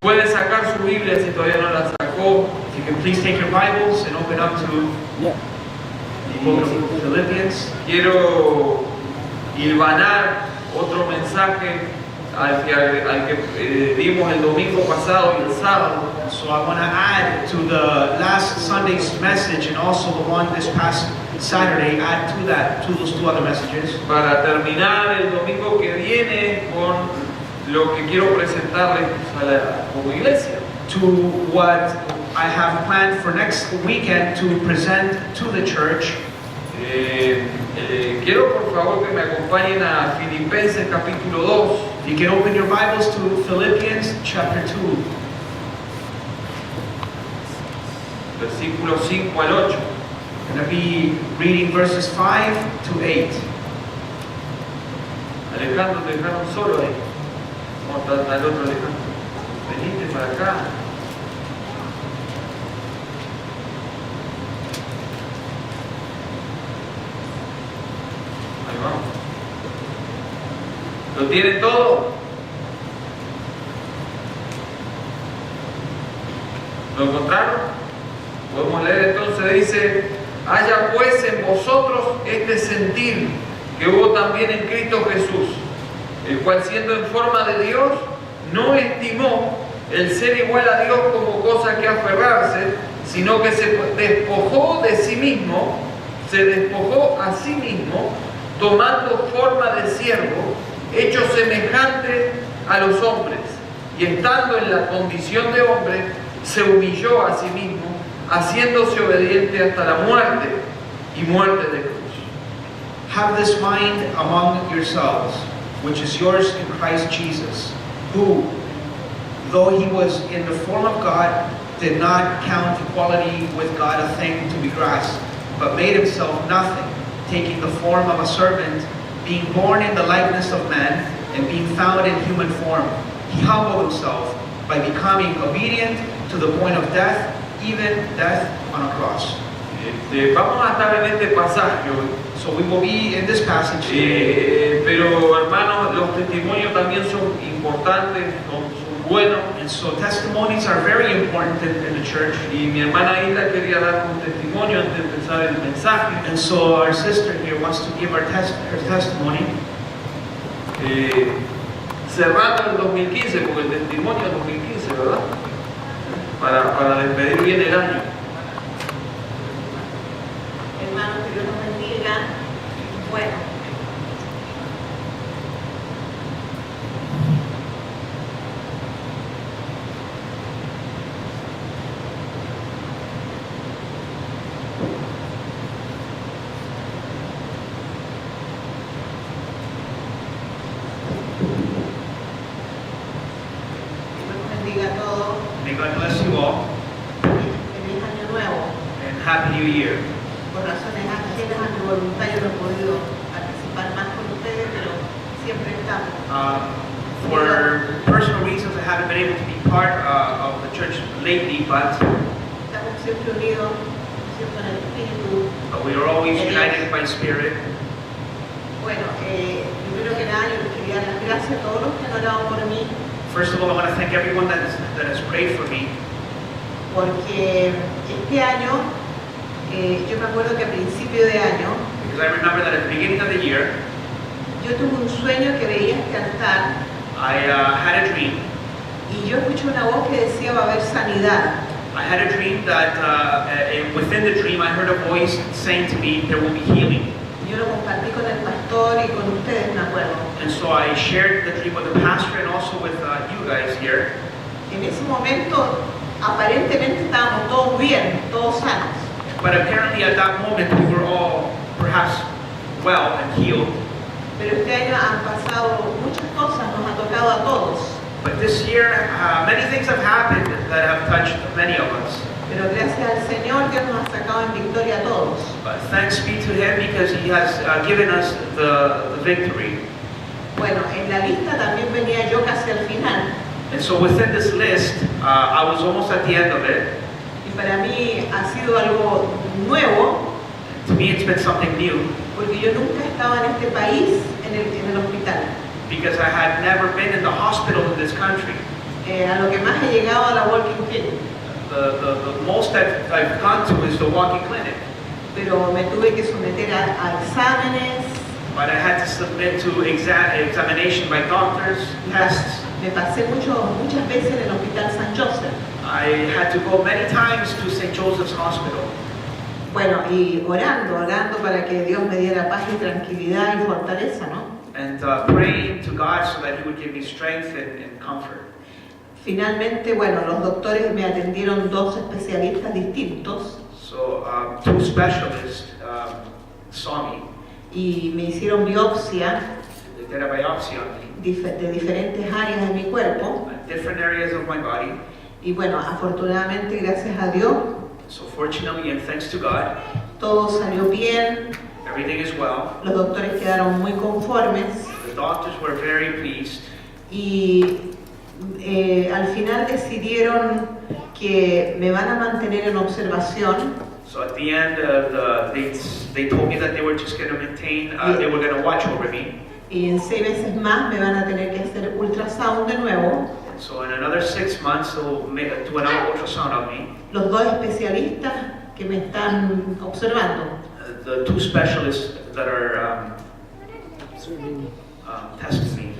Puede sacar su Biblia si todavía no la sacó. If you can please take your Bibles and open up to the book of Philippians. Quiero hilvanar otro mensaje al que dimos el domingo pasado y el sábado. So I want to add to the last Sunday's message and also the one this past Saturday, add to that, to those two other messages. Para terminar el domingo que viene con lo que quiero presentarles como iglesia. To what I have planned for next weekend to present to the church. Quiero por favor que me acompañen a Filipenses capítulo 2. You can open your Bibles to Philippians chapter 2. Versículos 5 al 8. I'm going to be reading verses 5 to 8. Alejandro, te dejaron solo ahí. No, está el otro Alejandro. Venite para acá. Ahí vamos. ¿Lo tienen todo? ¿Lo encontraron? Podemos leer entonces, dice: haya pues en vosotros este sentir que hubo también en Cristo Jesús, el cual siendo en forma de Dios, no estimó el ser igual a Dios como cosa que aferrarse, sino que se despojó de sí mismo, se despojó a sí mismo, tomando forma de siervo, hecho semejante a los hombres, y estando en la condición de hombre, se humilló a sí mismo, haciéndose obediente hasta la muerte y muerte de cruz. Have this mind among yourselves, which is yours in Christ Jesus, who, though he was in the form of God, did not count equality with God a thing to be grasped, but made himself nothing, taking the form of a servant, being born in the likeness of man, and being found in human form. He humbled himself by becoming obedient to the point of death, even death on a cross. Vamos a estar en este pasaje hoy. So we will be in this passage pero hermanos, los testimonios también son importantes, son buenos. And so testimonies are very important in the church. Y mi hermana Hilda quería dar un testimonio antes de empezar el mensaje. And so our sister here wants to give her testimony. Cerrando el 2015, porque el testimonio es 2015, ¿verdad? Para despedir bien el año. Hermanos, que Dios nos bendiga. Bueno, Dios nos bendiga a todos. May God bless you all Feliz año nuevo. and Happy New Year. Por razones ajenas a mi voluntario no he podido participar más con ustedes, pero siempre estamos. For personal reasons, I haven't been able to be part of the church lately, but Estamos siempre unidos, siempre en el espíritu. we are always united by spirit. Bueno, primero que nada, yo les quería dar las gracias a todos los que han orado por mí, First of all, I want to thank everyone that has prayed for me, porque este año, yo me acuerdo que a principio de año, because I remember that at the beginning of the year, yo tuve un sueño que veía este altar I had a dream. y yo escuché una voz que decía va a haber sanidad. I had a dream that within the dream I heard a voice saying to me, there will be healing. Yo lo compartí con el pastor y con ustedes, me acuerdo. And so I shared the dream with the pastor and also with you guys here. En ese momento, aparentemente estábamos todos bien, todos sanos. But apparently at that moment we were all perhaps well and healed. Pero este año han pasado muchas cosas, nos ha tocado a todos. But this year many things have happened that have touched many of us. Pero gracias al Señor, Dios nos ha sacado en victoria a todos. But thanks be to Him because He has given us the victory. Bueno, en la lista también venía yo casi al final. And so within this list, I was almost at the end of it. Y para mí ha sido algo nuevo, To me, it's been something new porque yo nunca estaba en este país, en el hospital. because I had never been in the hospital in this country. A lo que más he llegado a la Walking Clinic. The most that I've gone to is the walking clinic. Pero me tuve que someter a exámenes. But I had to submit to examination by doctors, tests. Me pasé muchas veces en el Hospital San Joseph. I had to go many times to St. Joseph's Hospital. Bueno, y orando para que Dios me diera paz y tranquilidad y fortaleza, ¿no? And praying to God so that He would give me strength and comfort. Finalmente, bueno, los doctores me atendieron 2 especialistas distintos. So 2 specialists saw me. Y me hicieron biopsia They did a biopsy on me, de diferentes áreas de mi cuerpo. different areas of my body. Y bueno, afortunadamente, gracias a Dios, So fortunately and thanks to God, todo salió bien. everything is well. Los doctores quedaron muy conformes. The doctors were very pleased. Y al final decidieron que me van a mantener en observación. So at the end, they told me that they were just going to maintain, they were going to watch over me. Y en 6 meses más me van a tener que hacer ultrasound de nuevo. So in another 6 months, they'll do another ultrasound on me. Los 2 especialistas que me están observando. The 2 specialists that are testing me.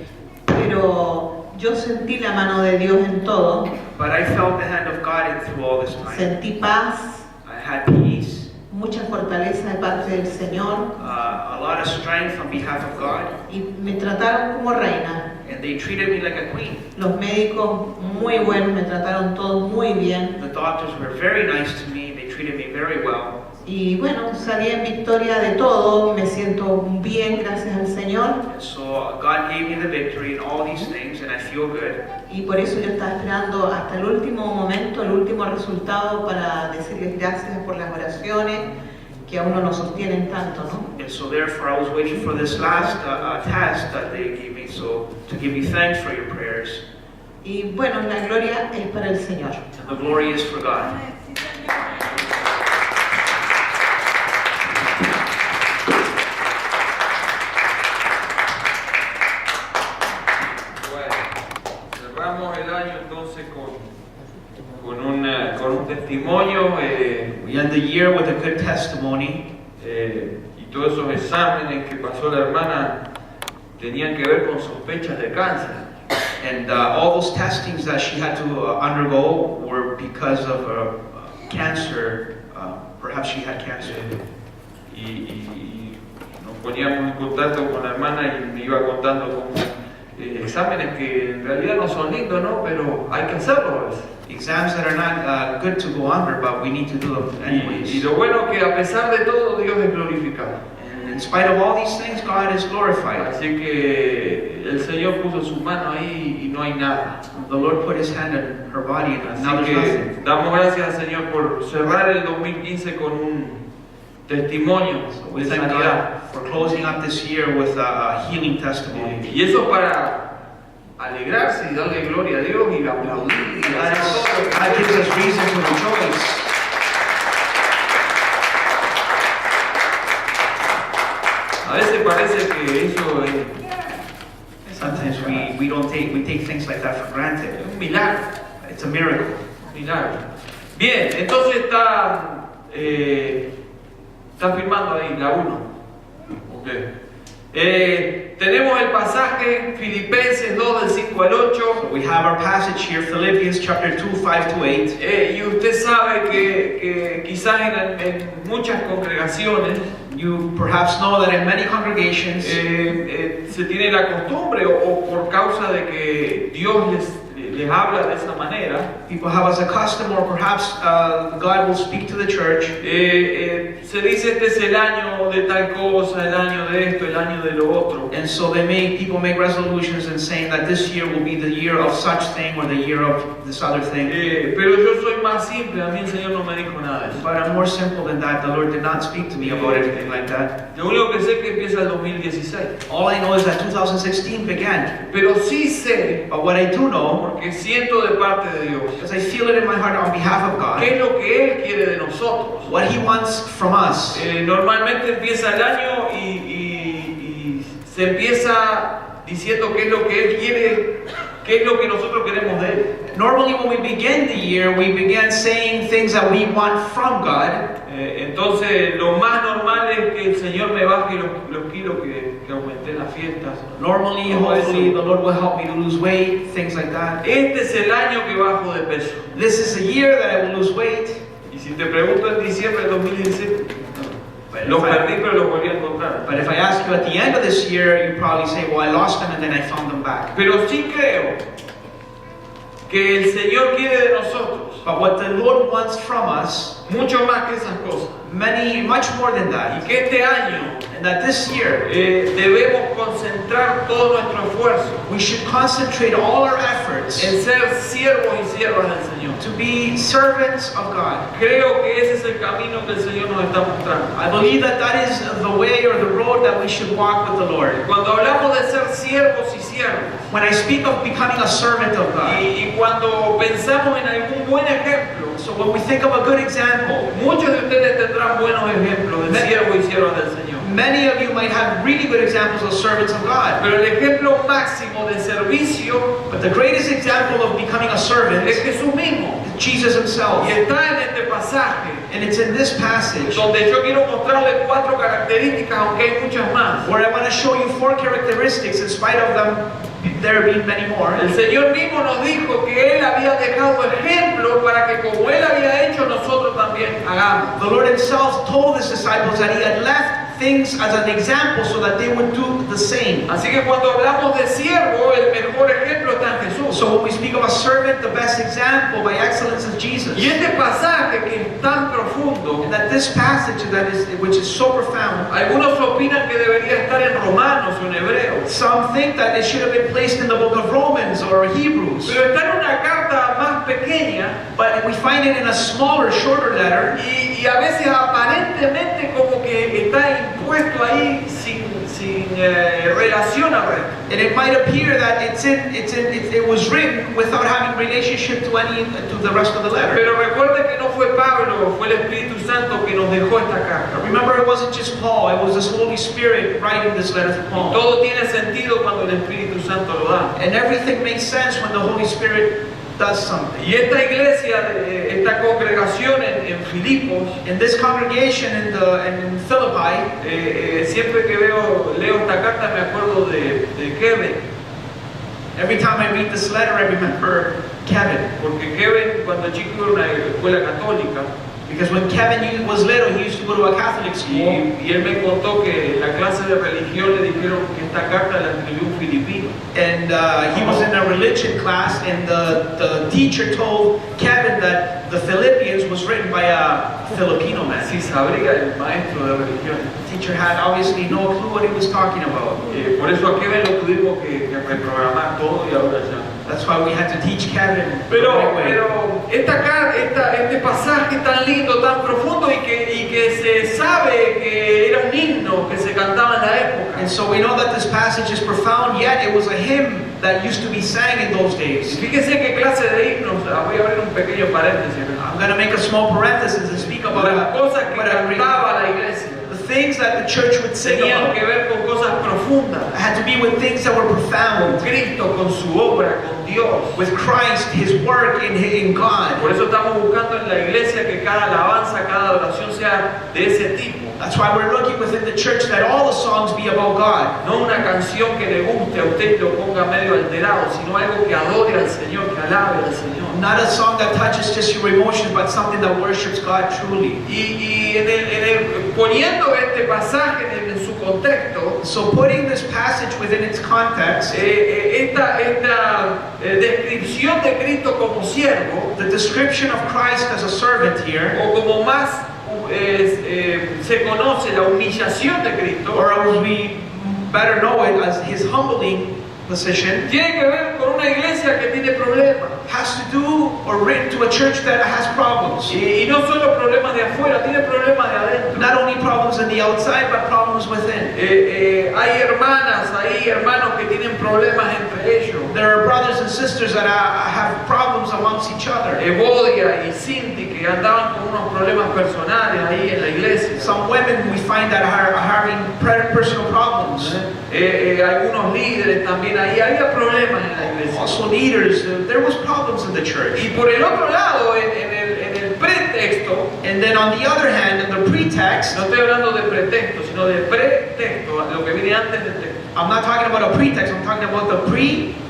Pero yo sentí la mano de Dios en todo. But I felt the hand of God through all this time. Sentí paz, I had peace, mucha fortaleza de parte del Señor. a lot of strength on behalf of God. Y me trataron como reina. And they treated me like a queen. Los médicos muy buenos, me trataron todos muy bien. The doctors were very nice to me. They treated me very well. Y bueno, salí en victoria de todo, me siento bien, gracias al Señor. And so God gave me the victory in all these things, and I feel good. Y por eso yo estaba esperando hasta el último momento, el último resultado para decirles gracias por las oraciones que a uno nos sostienen tanto, ¿no? And so therefore I was waiting for this last test that they gave me, so to give me thanks for your prayers. Y bueno, la gloria es para el Señor. And the glory is for God. Cerramos el año entonces con un testimonio We end the year with a good testimony. y todos esos exámenes que pasó la hermana tenían que ver con sospechas de cáncer. And all those testings that she had to undergo were because of cancer. Perhaps she had cancer. Y nos poníamos en contacto con la hermana y me iba contando como exámenes que en realidad no son lindos, ¿no? Pero hay que hacerlo a veces. Exams that are not good to go under, but we need to do them anyways. Y lo bueno es que a pesar de todo Dios es glorificado. And in spite of all these things, God is glorified. Así que el Señor puso su mano ahí y no hay nada. The Lord put His hand in her body, and now Así there's que nothing. damos gracias al Señor por cerrar el 2015 con un testimonio We de thank sanidad. God for closing up this year with a healing testimony. Y eso para alegrarse y darle gloria a Dios y aplaudir. Y hacer todo lo que That gives us reason to rejoice. A veces parece que eso es Sometimes we take things like that for granted. un milagro. It's a miracle. Milagro. Bien, entonces está firmando ahí la 1. Okay. Tenemos el pasaje Filipenses 2 del 5 al 8. We have our passage here, Philippians chapter 2, 5 to 8. Y usted sabe que quizás en muchas congregaciones You perhaps know that in many congregations, se tiene la costumbre o por causa de que Dios les habla de esa manera, people have as a custom, or perhaps God will speak to the church. se dice este es el año de tal cosa, el año de esto, el año de lo otro. And so people make resolutions and saying that this year will be the year of such thing or the year of this other thing. Pero yo soy más simple, a mí el Señor no me dijo nada de eso. But I'm more simple than that. The Lord did not speak to me about anything like that. Lo único que sé es que empieza el 2016. All I know is that 2016 began. Pero sí sé, But what I do know, porque siento de parte de Dios, because I feel it in my heart on behalf of God, qué es lo que Él quiere de nosotros. what He wants from us. Normalmente empieza el año y se empieza diciendo qué es lo que Él quiere, qué es lo que nosotros queremos de Él. Normally when we begin the year, we begin saying things that we want from God. Entonces lo más normal es que el Señor me baje los kilos que aumenté en las fiestas. Normally, hopefully, the Lord will help me to lose weight, things like that. Este es el año que bajo de peso. This is a year that I will lose weight. Y si te pregunto en diciembre de 2017, los perdí pero los volví a encontrar. But if I ask you at the end of this year, you probably say, well, I lost them and then I found them back. Pero sí creo que el Señor quiere de nosotros But what the Lord wants from us, mucho más que esas cosas. much more than Y that. que este año And that this year, debemos concentrar todo nuestro esfuerzo we should concentrate all our efforts en ser siervos y siervas del Señor. to be servants of God. Creo que ese es el camino que el Señor nos está mostrando. I believe that that is the way or the road that we should walk with the Lord. Cuando hablamos de ser siervos y siervas, When I speak of becoming a servant of God, y cuando pensamos en algún buen ejemplo, so when we think of a good example, muchos de ustedes tendrán buenos ejemplos de siervos y siervas del Señor. many of you might have really good examples of servants of God. Pero el ejemplo máximo de servicio But the greatest example of becoming a servant es is Jesús mismo. Jesus himself. Y está en este pasaje And it's in this passage donde yo quiero mostrarle 4 características, aunque hay muchas más. where I want to show you 4 characteristics, in spite of them there being many more. El Señor mismo nos dijo que Él había dejado ejemplo para que como Él había hecho, nosotros también hagamos. The Lord himself told his disciples that he had left things as an example so that they would do the same. Así que cuando hablamos de siervo, el mejor ejemplo está en Jesús. So when we speak of a servant, the best example by excellence is Jesus. Y este pasaje que es tan profundo, And that this passage which is so profound, algunos opinan que debería estar en Romanos o en Hebreos, some think that it should have been placed in the book of Romans or Hebrews. pero está en una carta más pequeña But we find it in a smaller, shorter letter, y a veces aparentemente como que está impuesto ahí sin relación al resto. and it might appear that it was written without having relationship to the rest of the letter. Pero recuerde que no fue Pablo, fue el Espíritu Santo que nos dejó esta carta. Remember, it wasn't just Paul; it was the Holy Spirit writing this letter to Paul. Todo tiene sentido cuando el Espíritu Santo lo da. And everything makes sense when the Holy Spirit does something. Y esta iglesia, esta congregación en Filipos, In this congregation in Philippi, siempre que leo esta carta me acuerdo de Kevin, every time I read this letter, I remember Kevin. porque Kevin cuando chico iba a una escuela católica Because when Kevin was little, he used to go to a Catholic school. y él me contó que en la clase de religión le dijeron que esta carta la escribió un filipino. And he was in a religion class, and the teacher told Kevin that the Philippians was written by a Filipino man. Si sabría el maestro de religión. The teacher had obviously no clue what he was talking about. Por eso a Kevin lo tuvimos que reprogramar todo y ahora ya. That's why we had to teach Kevin. Pero the right way. este pasaje tan lindo, tan profundo y que se sabe que era un himno que se cantaba en la época. And so we know that this passage is profound, yet it was a hymn that used to be sang in those days. Fíjese qué clase de himnos, voy a abrir un pequeño paréntesis. I'm going to make a small parenthesis and speak about Las cosas que what I read. cantaba la iglesia The things that the church would sing tenían about que ver con cosas profundas, had to be with things that were con profound, Cristo, con su obra, con Dios. with Christ, His work in God. Por eso estamos buscando en la iglesia que cada alabanza, cada adoración sea de ese tipo. That's why we're looking within the church that all the songs be about God. No una canción que le guste a usted y lo ponga medio alterado, sino algo que adore al Señor, que alabe al Señor. Not a song that touches just your emotions, but something that worships God truly. Y poniendo este pasaje en su contexto, So putting this passage within its context, esta descripción de Cristo como siervo, the description of Christ as a servant here, o como más se conoce la humillación de Cristo, or as we better know it as His humbling position, tiene que ver con una iglesia que tiene problemas. has to do or written to a church that has problems. Y no solo problemas de afuera, tiene problemas de adentro. Not only problems on the outside, but problems within. Hay hermanas, hay hermanos que tienen problemas entre ellos. There are brothers and sisters that have problems amongst each other. Evodia y Cinti que andaban con unos problemas personales ahí en la iglesia. Some women we find that are having personal problems. Algunos líderes también ahí había problemas en la iglesia. Also leaders, there was problems in the church. Y por el otro lado, en el pretexto, And then on the other hand, in the pretext, no estoy hablando de pretexto, sino de pretexto, lo que viene antes del texto. I'm not talking about a pretext, I'm talking about the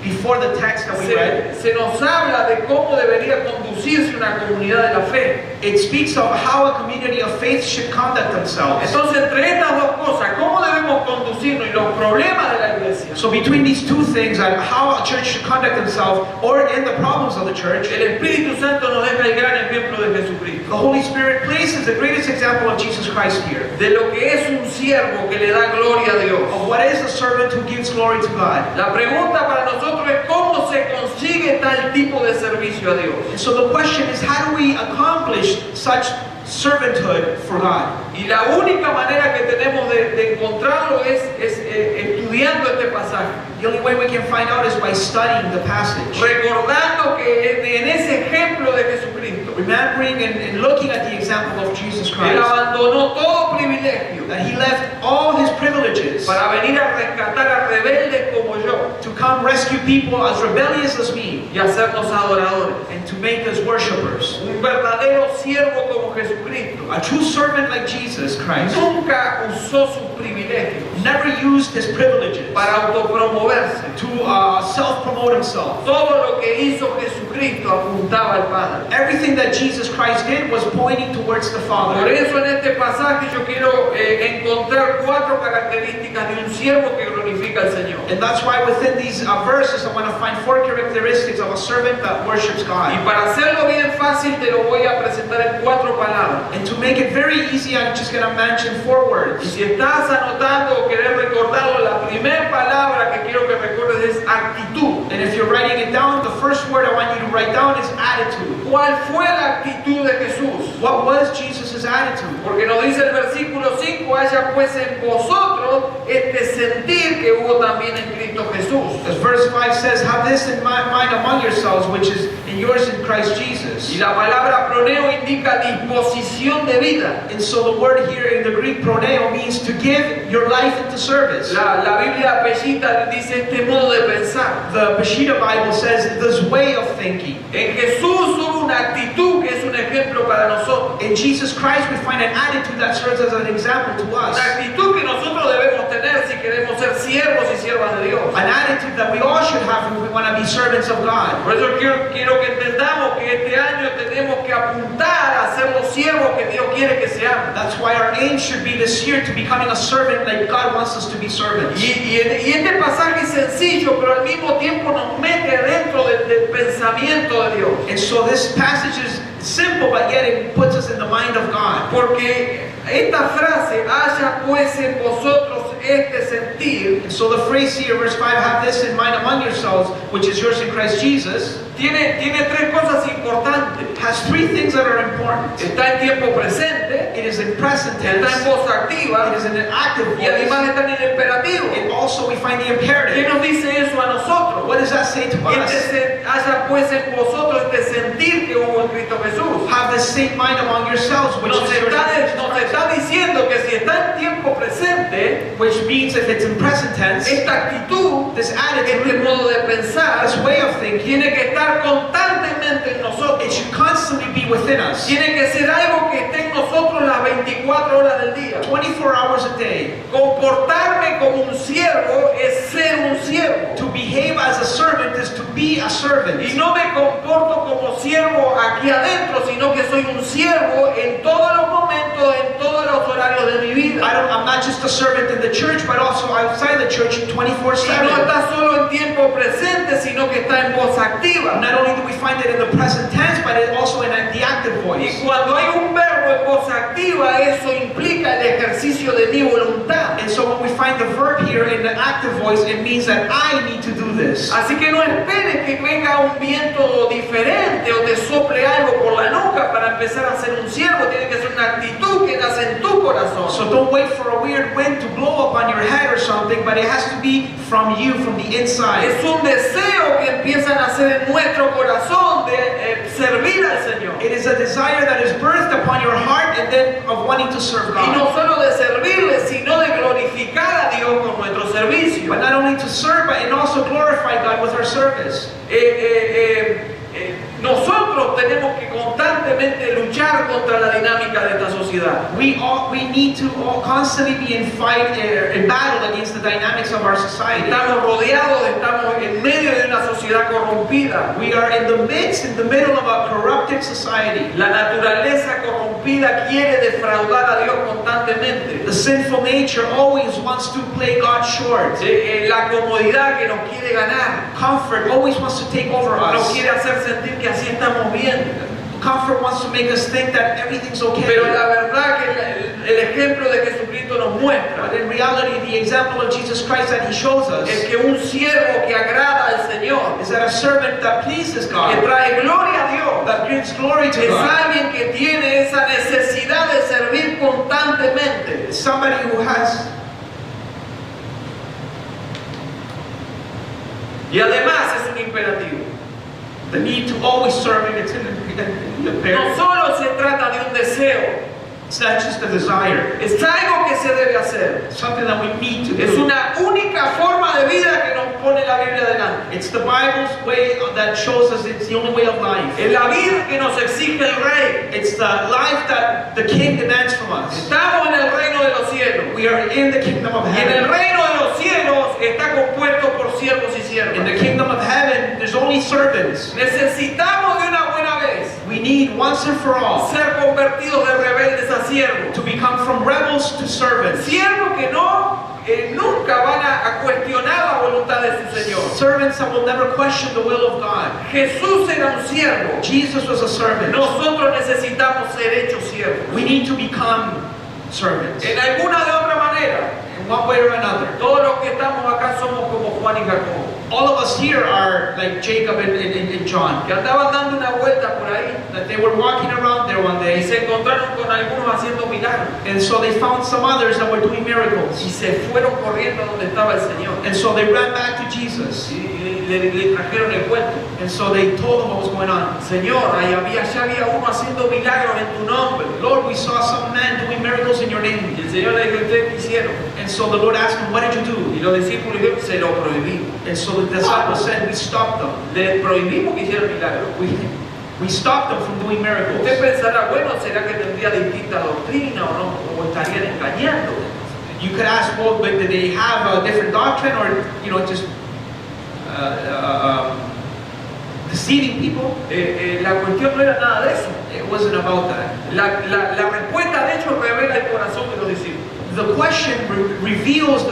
before the text that we read. Se nos habla de cómo debería conducirse una comunidad de la fe. It speaks of how a community of faith should conduct themselves. Entonces, entre estas dos cosas, ¿cómo debemos conducirnos y los problemas de la iglesia? So between these two things, and how a church should conduct themselves, or in the problems of the church, El Espíritu Santo nos deja el gran ejemplo de Jesucristo. the Holy Spirit places the greatest example of Jesus Christ here. De lo que es un siervo que le da gloria a Dios. Of what is a servant who gives glory to God. La pregunta para nosotros es cómo se consigue tal tipo de servicio a Dios. And so the question is, how do we accomplish such servanthood for God? Y la única manera que tenemos de encontrarlo es estudiando este pasaje. The only way we can find out is by studying the passage. Recordando que en ese ejemplo de Jesucristo, Remembering and looking at the example of Jesus Él Christ, abandonó todo privilegio that He left all His privileges para venir a rescatar a rebeldes como yo to come rescue people as rebellious as me y hacernos adoradores. and to make us worshipers. Un verdadero siervo como Jesucristo A true servant like Jesus Christ nunca usó sus privilegios never used his privileges para autopromoverse. to self-promote himself. Todo lo que hizo Jesucristo apuntaba al Padre. Everything that Jesus Christ did was pointing towards the Por Father. eso en este pasaje yo quiero encontrar 4 características de un siervo que glorifica al Señor. And that's why within these verses I want to find 4 characteristics of a servant that worships Y God. para hacerlo bien fácil te lo voy a presentar en 4 palabras. And to make it very easy, I'm just going to mention 4 Y words. si estás anotando o querés recordarlo, la primera palabra que quiero que recuerdes es actitud. And if you're writing it down, the first word I want you to write down is attitude. ¿Cuál fue la actitud de Jesús? What was Jesus' attitude? Porque nos dice el versículo 5, haya pues en vosotros este sentir que hubo también en Cristo Jesús. As verse 5 says, have this in mind among yourselves, which is in yours in Christ Jesus. Y la palabra proneo indica disposición de vida. And so the word here in the Greek proneo means to give your life into service. La Biblia Pellita dice este modo de pensar. The Peshitta Bible says this way of thinking. En Jesús hubo una actitud que es un ejemplo para nosotros. In Jesus Christ we find an attitude that serves as an example to us. Una actitud que nosotros debemos tener si queremos ser siervos y siervas de Dios. An attitude that we all should have if we want to be servants of God. Por eso quiero que entendamos que este año tenemos que apuntar a ser los siervos que Dios quiere que seamos. That's why our aim should be this year to becoming a servant like God wants us to be servants. Y este pasaje es sencillo, pero al mismo tiempo nos mete adentro del pensamiento de Dios. And so this passage is simple, but yet it puts us in the mind of God. Porque esta frase, haya pues en vosotros este sentir, And so the phrase here, verse 5, have this in mind among yourselves, which is yours in Christ Jesus, tiene 3 cosas importantes. has 3 things that are important. Está en tiempo presente, It is in present está en tense, voz it activa is in an active y además voice, está en el imperativo. and also we find the ¿Qué imperative. nos dice eso a nosotros? What does that say to us? Haya pues en vosotros este sentir que hubo en Cristo Jesús. Have the same mind among yourselves, which Nos is yours in Jesus nos Christ. está diciendo que si está en tiempo presente, Which means if it's in present tense, esta actitud, this este attitude, modo de pensar, this way of thinking, tiene que estar constantemente en it nosotros. should constantly be within us. Tiene que ser algo que esté en nosotros las 24 horas del día. 24 hours a day. Comportarme como un siervo es ser un siervo. To behave as a servant is to be a servant. Y no me comporto como siervo aquí adentro, sino que soy un siervo en todos los momentos, en todos los horarios de mi vida. I'm not just a servant in the church, but also outside the church Y no 24/7. está solo en tiempo presente, sino que está en voz activa. Not only do we find it in the present tense, but it also in the active Y voice. cuando hay un verbo en voz activa, eso implica el ejercicio de mi voluntad. And so when we find the verb here in the active voice, it means that I need to do this. Así que no esperes que venga un viento diferente o te sople algo por la nuca para empezar a ser un siervo. Tiene que ser una actitud que nace en tu corazón. So don't wait for a weird wind to blow upon your head or something, but it has to be from you, from the inside. Es un deseo que empieza a nacer en nuestro corazón de servir al Señor. It is a desire that is birthed upon your heart and then of wanting to serve Y no God. solo de servirle, sino de glorificar a Dios con nuestro servicio. But not only to serve, but and also glorify God with our service. Nosotros tenemos que constantemente luchar contra la dinámica de esta sociedad. We need to constantly be in battle against the dynamics of our society. Estamos rodeados, estamos en medio de una sociedad corrompida. We are in the middle of a corrupted society. La naturaleza corrompida quiere defraudar a Dios constantemente. The sinful nature always wants to play God short. La comodidad que nos quiere ganar. Comfort always wants to take over Nos us. quiere hacer sentir que así estamos bien. Comfort wants to make us think that everything's okay. Pero la verdad que el ejemplo de Jesucristo nos muestra But in reality, the example of Jesus Christ that He shows us es que un siervo que agrada al Señor, is that a servant that pleases que God, trae gloria a Dios, that gives glory to es God, alguien que tiene esa necesidad de servir constantemente. somebody who has, Y además es un imperativo. the need to always serve Him. It's in the No imperative. solo se trata de un deseo, It's not just a desire. es algo que se debe hacer. It's something that we need to Es do. una única forma de vida que nos pone la Biblia delante. It's the Bible's way that shows us it's the only way of life. Es la vida que nos exige el Rey. It's the life that the King demands from us. Estamos en el reino de los cielos. We are in the kingdom of Y en el heaven. reino de los cielos está compuesto por siervos y In the siervas. kingdom of heaven, there's only servants. Necesitamos de una buena vez We need once and for all ser convertidos de rebeldes a siervos. to become from rebels to servants. Siervos que nunca van a cuestionar la voluntad de su Señor. Servants that will never question the will of God. Jesús era un siervo. Jesus was a servant. Nosotros necesitamos ser hechos siervos. We need to become servants. En alguna de otra manera, In one way or another. todos los que estamos acá somos como Juan y Jacobo, All of us here are like Jacob and John. que andaban dando una vuelta por ahí That they were walking around there one y day, se encontraron con algunos haciendo milagros and so they found some others that were doing y miracles. se fueron corriendo donde estaba el Señor And so they ran back to Jesus. y le trajeron el cuento. And so they told him what was going on. Señor, ya había uno haciendo milagros en tu nombre. Lord, we saw some man doing miracles in your name. Y el Señor le dijo, ¿ustedes qué hicieron? And so the Lord asked him, what did you do? Y los discípulos dijeron, se lo prohibimos. And so the disciples said, we stopped them. Les prohibimos que hicieran milagros. We stopped them from doing miracles. Usted pensará, bueno, ¿será que tendría distinta doctrina o no? ¿O estarían engañando? You could ask, well, but did they have a different doctrine or, just deceiving people? La cuestión no era nada de eso. It wasn't about that. La respuesta, de hecho, revela el corazón de los discípulos. The question reveals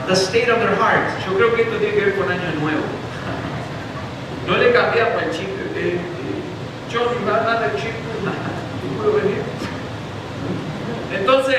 the state of their heart. Yo creo que esto tiene que ver con Año Nuevo. No le cambiamos el chip. John, ¿va a dar el chip? ¿Puedo venir? Entonces,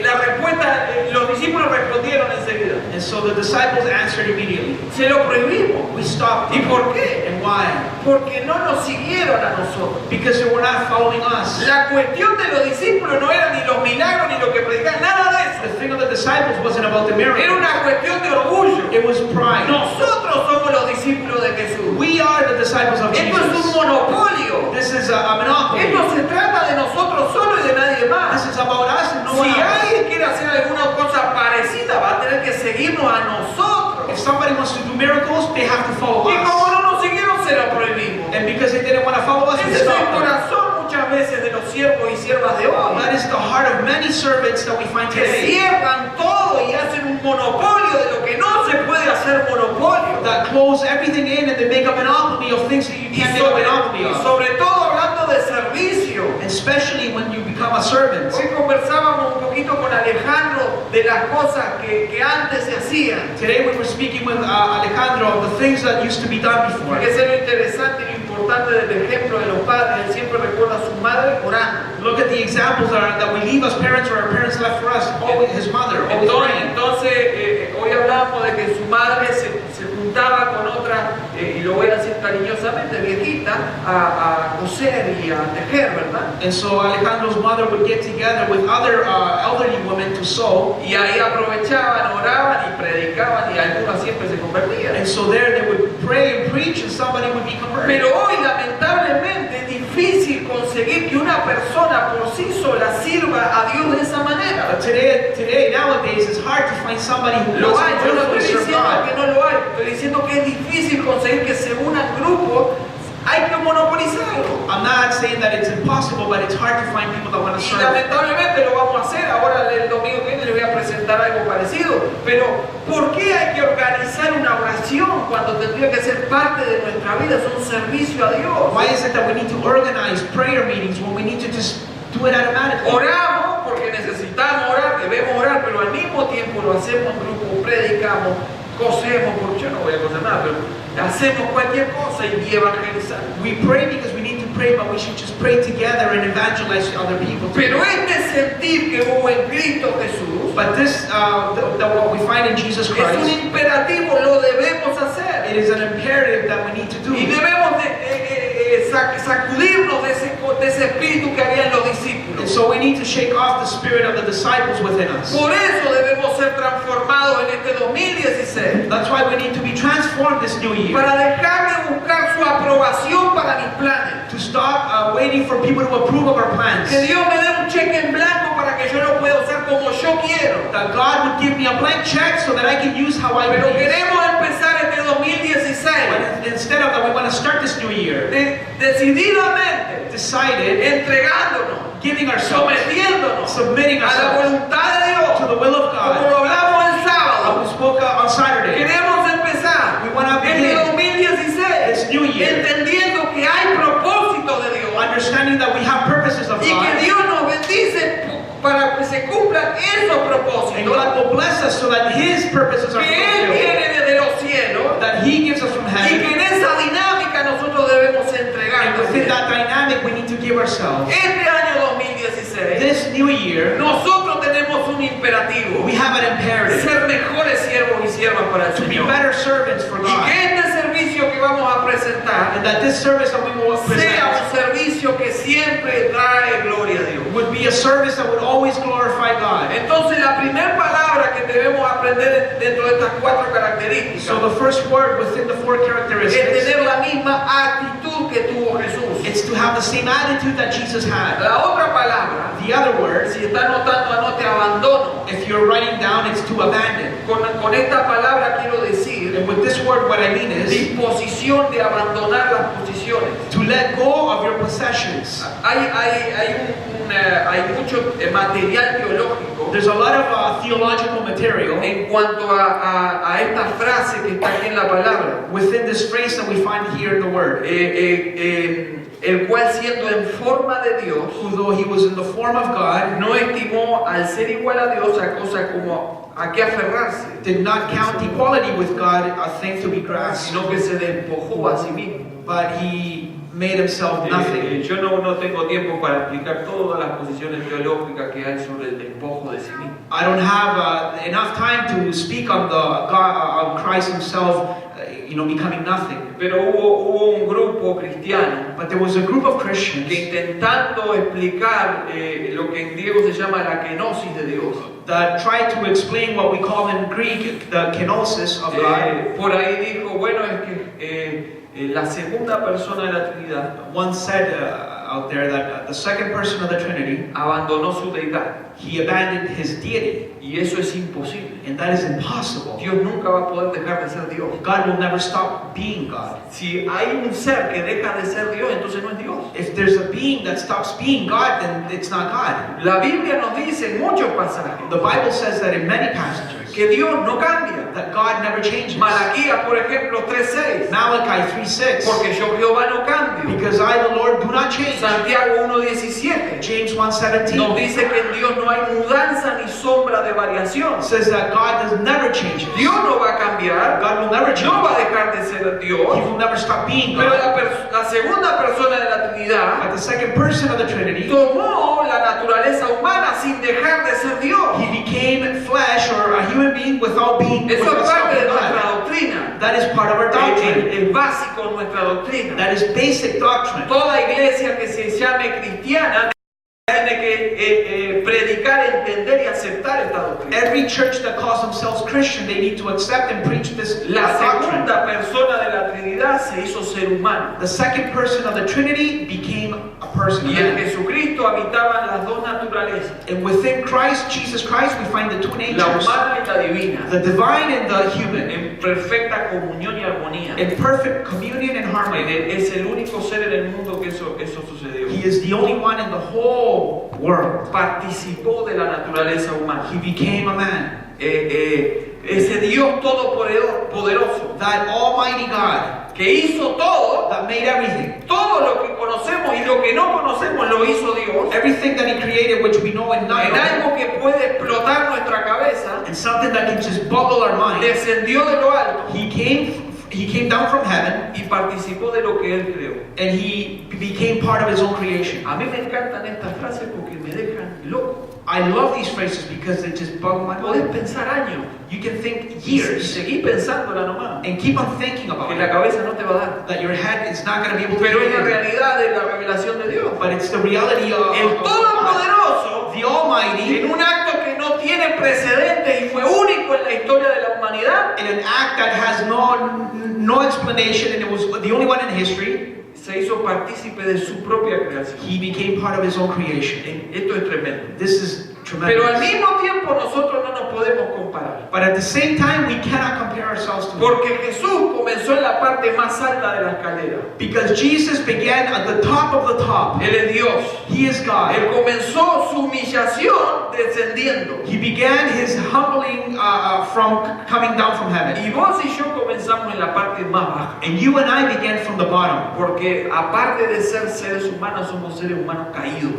la respuesta, los discípulos respondieron enseguida. And so the disciples answered immediately. Se lo prohibimos. We stopped ¿Y them. por qué? And why? Porque no nos siguieron a nosotros. Because they were not following us. La cuestión de los discípulos no era ni los milagros ni lo que predicaban, nada de eso. The thing of the disciples wasn't about the Era miracle. una cuestión de orgullo. It was pride. Nosotros somos los discípulos de Jesús. We are the disciples of Esto es un Jesus. monopolio. This is a monopoly. Esto se trata de nosotros solo y de nadie más. This is about us and no one Si else. alguien quiere hacer alguna cosa parecida, va a tener que seguirnos a nosotros. If somebody wants to do miracles, they have to follow Y como us. no nos siguieron, se lo prohibimos. And because they didn't want to follow us, we Ese es el stopped them. corazón muchas veces de los siervos y siervas de hoy. That is the heart of many servants that we find Que today. cierran todo y hacen un monopolio de lo que no se puede hacer monopolio. That close everything in and they make a monopoly of things that you Y can't make a monopoly of. sobre todo hablando de servicio. Especially when you become a servant. Hoy conversábamos un poquito con Alejandro de las cosas que antes se hacían. Today we were speaking with Alejandro of the things that used to be done before. Porque es lo interesante y lo importante del ejemplo de los padres. Él siempre recuerda a su madre orando. Look at the examples that we leave as parents or our parents left for us. Always his mother, always praying. Entonces hoy hablamos de que su madre se juntaba con otra, y lo voy a decir cariñosamente, viejita, a coser y a tejer, ¿verdad? And so Alejandro's mother would get together with other elderly women to sew. Y ahí aprovechaban, oraban y predicaban y algunas siempre se convertían. And so there they would pray and preach and somebody would be converted. Pero hoy lamentablemente es difícil conseguir que una persona por sí sola sirva a Dios de esa manera. But today, nowadays, it's hard to find somebody who Lo wants hay, yo no to estoy serve diciendo que God. no lo hay, estoy diciendo que es difícil conseguir que se unan grupos, hay que monopolizarlo. I'm not saying that it's impossible, but it's hard to find people that want to Y serve. lamentablemente lo vamos a hacer, ahora el domingo que viene les voy a presentar algo parecido, pero ¿por qué hay que organizar una oración cuando tendría que ser parte de nuestra vida? Es un servicio a Dios. Why is it that we need to organize prayer meetings when we need to just do it automatically? Oramos porque necesitamos orar, debemos orar, pero al mismo tiempo lo hacemos en grupo, predicamos, cosemos, porque yo no voy a coser nada, pero hacemos cualquier cosa y evangelizamos. We pray because we need to pray, but we should just pray together and evangelize other people. Pero este sentir que hubo en Cristo Jesús But this, what we find in Jesus es un Christ, imperativo, lo debemos hacer. it is an imperative that we need to do. Y debemos sacudirnos de ese espíritu que había en los And discípulos. so we need to shake off the spirit of the disciples within us. Por eso debemos ser transformados en este 2016. That's why we need to be transformed this new year. Para dejar de buscar su aprobación para mis planes. To stop waiting for people to approve of our plans. Que Dios me dé un cheque en blanco para que yo lo pueda usar como yo quiero. That God would give me a blank check so that I can use how I Pero please. queremos empezar este 2016 But instead of that, we want to start this new year decididamente decided, entregándonos, giving ourselves, sometiéndonos submitting a la ourselves voluntad de Dios, to the will of como God. lo hablamos el We sábado. spoke on Saturday. Queremos empezar We wanna este begin 2016 this new year, entendiendo que hay propósito de Dios understanding that we have purposes of y que God, Dios nos bendice para que se cumplan esos and propósitos God will bless us so that His purposes are que Él fulfilled, tiene desde los cielos that He gives us from y que heaven, en esa dinámica nosotros debemos and entregarnos. within that dynamic we need to give ourselves. Este año 2016 This new year, nosotros tenemos un imperativo: we have an imperative ser mejores siervos y siervas para el to be Señor. better servants for Y God, que este servicio que vamos a presentar and that this service that we will sea present un servicio que siempre trae gloria a Dios. would be a service that would always glorify God. Entonces la primera palabra que debemos aprender dentro de estas cuatro características So the first word within the four es characteristics, tener la misma actitud que tuvo Jesús. it's to have the same attitude that Jesus had. La otra palabra, The other word, si está anotando, anote abandono. if you're writing down, it's to abandon. Con esta palabra quiero decir And with this word, what I mean is disposición de abandonar las posiciones. to let go of your possessions. Hay mucho material teológico There's a lot of theological material en cuanto a esta frase que está aquí en la palabra, within this phrase that we find here in the word. el cual siendo en forma de Dios, Who, though he was in the form of God, no estimó al ser igual a Dios a cosa como a qué aferrarse, did not count equality with God a thing to be grasped, sino que se despojó a sí mismo. but he made himself nothing. Yo no tengo tiempo para explicar todas las posiciones teológicas que hay sobre el despojo de sí mismo. I don't have enough time to speak on the God, on Christ himself, becoming nothing. Pero hubo un grupo cristiano But there was a group of que Christians intentando explicar lo que en griego se llama la kenosis de Dios, that tried to explain what we call in Greek the kenosis of God. por ahí dijo, bueno, es que la segunda persona de la Trinidad One said out there that the second person of the Trinity, abandonó su deidad, he abandoned his deity, y eso es imposible. and that is impossible. Dios nunca va a poder dejar de ser Dios. God will never stop being God. Si hay un ser que deja de ser Dios, entonces no es Dios. If there's a being that stops being God, then it's not God. La Biblia nos dice en muchos pasajes The Bible says that in many passages, que Dios no cambia. that God never changes. Malaquías, por ejemplo, 3:6, Malachi 3:6, porque yo Jehová no cambio. because I, the Lord, do not change. Santiago 1:17 James 1:17 nos dice que en Dios no hay mudanza ni sombra de variación. says that God does never change. Dios no va a cambiar, God will never change. no va a dejar de ser He Dios, will never stop being pero God. la segunda persona de la Trinidad But the second person of the Trinity, tomó la naturaleza humana sin dejar de ser Dios. he became flesh or a human being without being Eso es without parte de being nuestra God. doctrina. That is part of our doctrine. Es básico en nuestra doctrina. That is basic doctrine. Toda iglesia que se llame cristiana tiene que predicar, entender y aceptar aceptar esta doctrina. Every church that calls themselves Christian, they need to accept and preach this La doctrine. segunda persona de la Trinidad se hizo ser humano. The second person of the Trinity became a person. Y en Jesucristo habitaban las dos naturalezas, And within Christ, Jesus Christ, we find the two la natures, humana y la divina, the divine and the human, en perfecta comunión y armonía. in perfect communion and harmony. Es el único ser en el mundo que eso sucedió. He is the only one in the whole world. Participó de la naturaleza humana. He became a man. Ese Dios todopoderoso That Almighty God que hizo todo, that made everything. todo lo que conocemos y lo que no conocemos lo hizo Dios, Everything that He created, which we know and not en know, algo que puede explotar nuestra cabeza, and something that can just bubble our mind. descendió de lo alto He came down from heaven, y participó de lo que Él creó. and He became part of His own creation. A mí me encantan estas frases porque me dejan loco. I love these phrases because they just bubble my Podés mind. pensar años You can think y years seguir pensándola nomás, and keep on thinking about que la it. cabeza no te va a dar. That your head is not going to be able to Pero es do la it. realidad de la revelación de Dios. But it's the reality of El God. Todopoderoso, The Almighty, en un acto que no tiene precedentes y fue único en la historia de la humanidad, in an act that has no explanation, and it was the only one in history, se hizo partícipe de su propia creación. He became part of His own creation. Esto es tremendo. This is Pero al tremendous. mismo tiempo nosotros no nos podemos comparar. But at the same time, we cannot compare ourselves to Him. Porque Jesús comenzó en la parte más alta de la escalera. Because Jesus began at the top of the top. Él es Dios. He is God. Él comenzó su humillación descendiendo. He began His humbling from coming down from heaven. Y vos y yo comenzamos en la parte más baja. And you and I began from the bottom. Porque aparte de ser seres humanos, somos seres humanos caídos.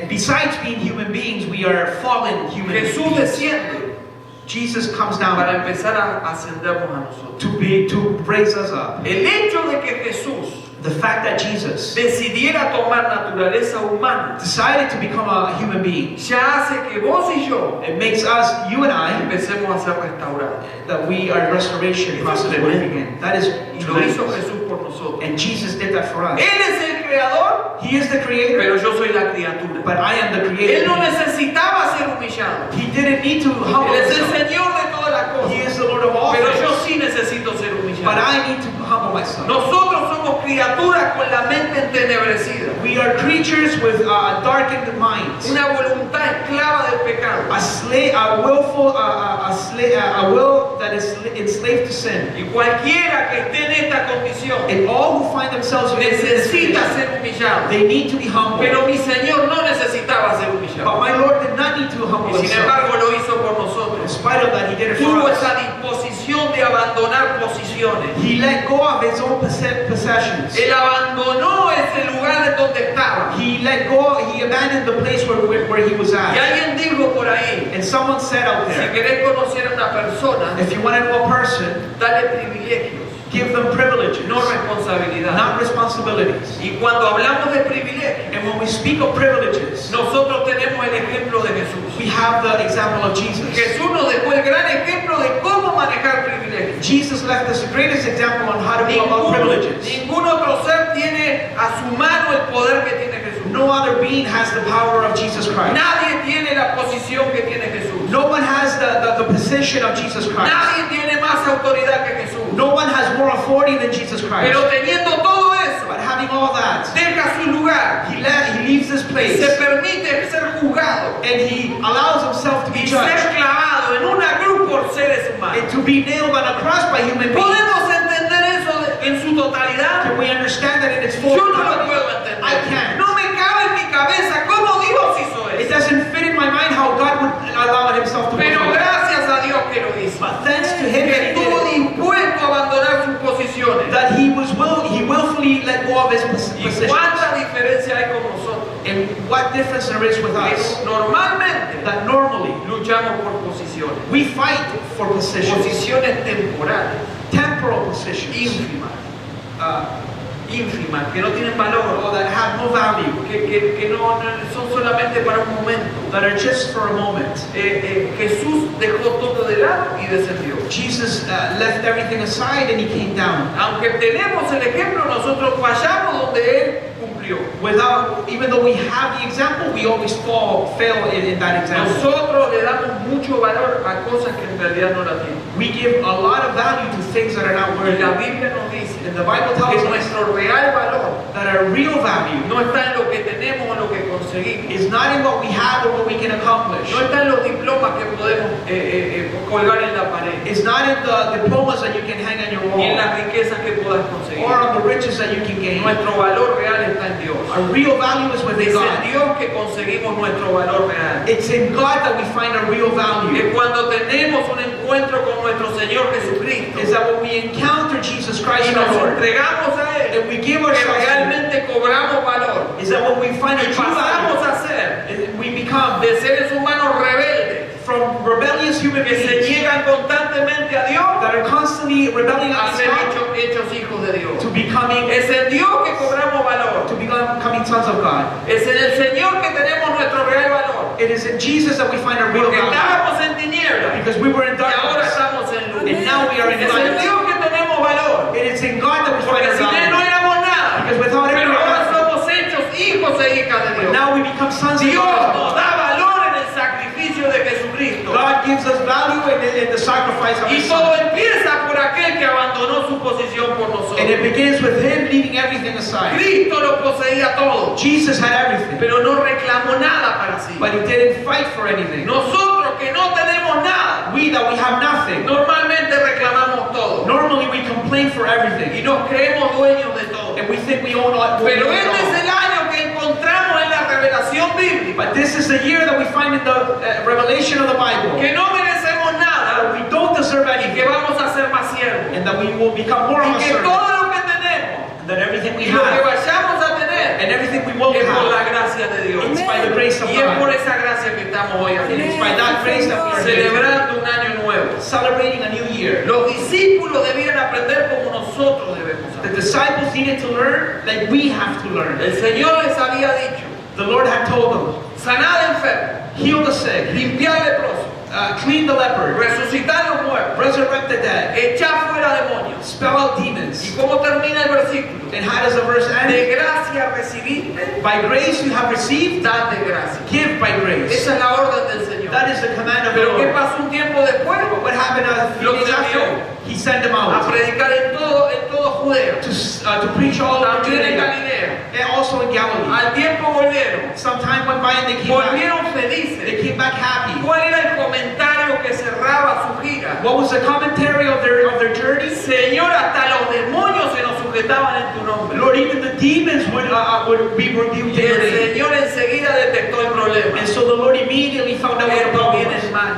Besides being human beings, we are fallen human Jesús beings. desciende Jesus comes down para empezar a ascendernos a nosotros. to raise us up. El hecho de que Jesús The fact that Jesus decidiera tomar naturaleza humana decided to become a human being, ya hace que vos y yo it makes us, you and I, empecemos a ser restaurados. that we are restoration process will begin. That is Y lo hizo tremendous. Jesús por nosotros. And Jesus did that for us. Él es el creador, He is the creator, pero yo soy la criatura. but I am the Él creator. no necesitaba ser humillado. He didn't need to humble Él es el himself. Señor de todas las He cosas. is the Lord of all Pero yo things. sí necesito ser But humillado. I need to humble myself. Nosotros somos criaturas con la mente entenebrecida. We are creatures with darkened minds. Una voluntad esclava del pecado. A will that is enslaved to sin. Y cualquiera que esté en esta condición And all who find themselves in this necesita condition, ser humillado. they need to be humble. Pero mi Señor no necesitaba ser But humillado. my Lord did not need to humble Y sin himself. embargo lo hizo por In nosotros. spite of that, he did it for Tuvo us. esa disposición de abandonar posiciones. He let go of his own possessions. Él abandonó ese lugar en donde estaba. He let go, he abandoned the place where he was Y at. alguien dijo por ahí, And someone said out si there, querés conocer a una persona, if you want to know a person, dale privilegios, give them privileges, no responsabilidad. not responsibilities. Y cuando hablamos de privilegios, And when we speak of privileges, nosotros tenemos el ejemplo de Jesús. we have the example of Jesus. Jesús nos dejó el gran ejemplo de cómo manejar privilegios. Jesus left us the greatest example on how to go about privileges. Ningún otro ser tiene a su mano el poder que tiene Jesús. No other being has the power of Jesus Christ. Nadie tiene la posición que tiene Jesús. No one has the position of Jesus Christ. Nadie tiene más autoridad que Jesús. No one has more authority than Jesus Christ. Pero teniendo todo eso, But having all that, deja su lugar he leaves this y place se permite ser juzgado and he allows himself to be y ser judged clavado en una cruz por seres humanos. and to be nailed on a cross by human beings. ¿Podemos entender eso en su totalidad? Can we understand that in its full Yo no lo totality? puedo entender. I can't. No me cabe en mi cabeza cómo Dios hizo It eso. doesn't fit in my mind how God would allow himself to Pero perform. gracias a Dios que lo hizo. But thanks to him Que that he estuvo did it, dispuesto a abandonar sus posiciones. that he willfully let go of his ¿Y positions. cuánta diferencia hay con nosotros? And what difference there is with us? Que normalmente That normally luchamos por posiciones. we fight for positions, Posiciones temporales, temporal positions, ínfimas, uh, ínfimas, que no tienen valor, or that have no value, que no son solamente para un momento. that are just for a moment. Jesús dejó todo de lado y descendió. Jesus left everything aside and he came down. Aunque tenemos el ejemplo, nosotros fallamos donde Él cumplió. sufrió. Even though we have the example, we always fail in that example. Nosotros le damos mucho valor a cosas que en realidad no la tienen. We give a lot of value to things that are not Y worthy. la Biblia nos dice And the Bible que tells us nuestro real valor that our real value no está en lo que tenemos o lo que conseguimos. is not in what we have or what we can accomplish. No está en los diplomas que podemos colgar en la pared. It's not in the diplomas that you can hang on your Ni en wall las riquezas que puedas conseguir. or on the riches that you can gain. Nuestro valor real está en Dios. Our real value is within Es en God. Dios que conseguimos nuestro valor real. It's in God that we find our real value. Es cuando tenemos un encuentro con nuestro Señor Jesucristo Is that when we encounter Jesus Christ y our nos Lord, entregamos a Él, and we give que ourselves to Him, realmente cobramos valor is that when we find y a true pasamos value, a ser we become de seres humanos rebeldes from rebellious human que se beings niegan constantemente a Dios that are constantly rebelling a against ser God hechos hijos de Dios. to becoming Es en Dios que cobramos valor. sons of God. Es en el Señor que tenemos nuestro real valor. It is in Jesus that we find our real Porque value. estábamos en tinieblas Because we were in y ahora darkness, estamos en luz. and now we are in Es en light. Dios que tenemos valor. It is in God that we find Porque our sin Él no value. éramos nada. Because without Him, Pero we are ahora nothing. somos hechos hijos e hijas de Dios. Now we become sons of Dios God. nos da valor en el sacrificio de Jesucristo. God gives us value in the sacrifice of Y His todo Son. empieza por aquel que abandonó su posición por And it nosotros. begins with Him leaving everything aside. Cristo lo poseía todo, Jesus had everything, pero no reclamó nada para sí. but He didn't fight for anything. Nosotros que no tenemos nada, We that we have nothing, normalmente reclamamos todo normally we complain for y everything, nos creemos dueños de todo. and we think we own all. Pero este es el año que encontramos en la revelación bíblica But this is the year that we find in the revelation of the Bible que no merecemos that nada we don't deserve y que anything, vamos a ser más siervos. and that we will become more Y of a que servant, todo lo que tenemos and that everything we y lo que have vayamos a tener and everything we will es por la have, gracia de Dios. it's by the grace of Y es por God. esa gracia que estamos hoy And it's aquí, by that grace that we are here, celebrando un año nuevo. celebrating a new year. Los discípulos debían aprender como nosotros debemos The aprender. disciples needed to learn like we have to learn. El Señor les había dicho, The Lord had told them, sanad enfermos, heal the sick, limpiar leprosos, clean the leper, resucitar los muertos, resurrect the dead, echar fuera demonios. spell out ¿Y demons. cómo termina el versículo? And how does the verse end? De gracia recibiste, By grace you have received, dad de gracia. give by grace. Esa es la orden del Señor. That is the command of the Pero ¿qué Lord. pasó un tiempo después? But what happened a few Los days after? envió He sent them a out predicar en todo Judea, to preach all over también en Judea Galilea. and also in Galilee. Al tiempo volvieron, Some time went by and they came back. volvieron felices. They came back happy. ¿Cuál era el comentario que cerraba su gira? What was the commentary of their journey? Señor, hasta los demonios se nos sujetaban en tu nombre. Lord, even the demons would be rebuked Y in your el name. Señor enseguida detectó el problema. And so the Lord immediately found out what the Esto problem viene was. mal.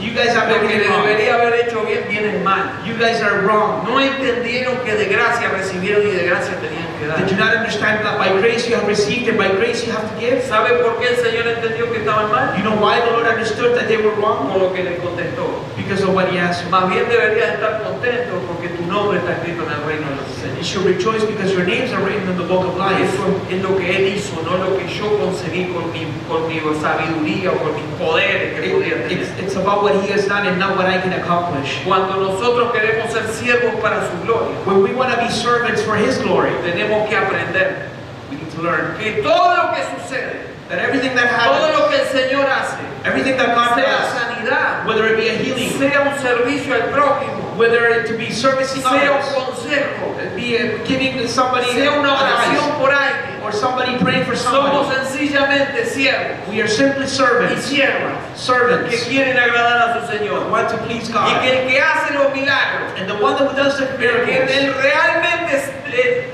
You guys have Lo que everything wrong. debería haber hecho bien, viene mal. You guys are wrong. No entendieron que de gracia recibieron y de gracia tenían que dar. Did you not understand that by grace you have received and by grace you have to give? ¿Sabe por qué el Señor entendió que estaban mal? You know why the Lord understood that they were wrong? Por lo que le contestó. Because of what He answered. Más bien deberías estar contento porque tu nombre está escrito en el reino de los cielos. You should rejoice because your names are written in the book of life. Eso es lo que Él hizo, no lo que yo conseguí con mi sabiduría o con mis poderes que podía tener. It's about what He has done and not what I can accomplish. Cuando nosotros queremos ser siervos para su gloria, When we want to be servants for His glory, tenemos que aprender we need to learn que todo lo que sucede, that everything that todo happens, lo que el Señor hace, everything that God sea does, sanidad, whether it be a healing, sea un servicio al prójimo, whether it to be servicing sea un others, consejo, be giving somebody sea una oración advice, por alguien, or somebody praying for somos somebody. sencillamente siervos We are simply y servants, siervas que servants quieren agradar a su Señor. want to please Y God. que el que hace los milagros, And the one that does the el que miracles, Él realmente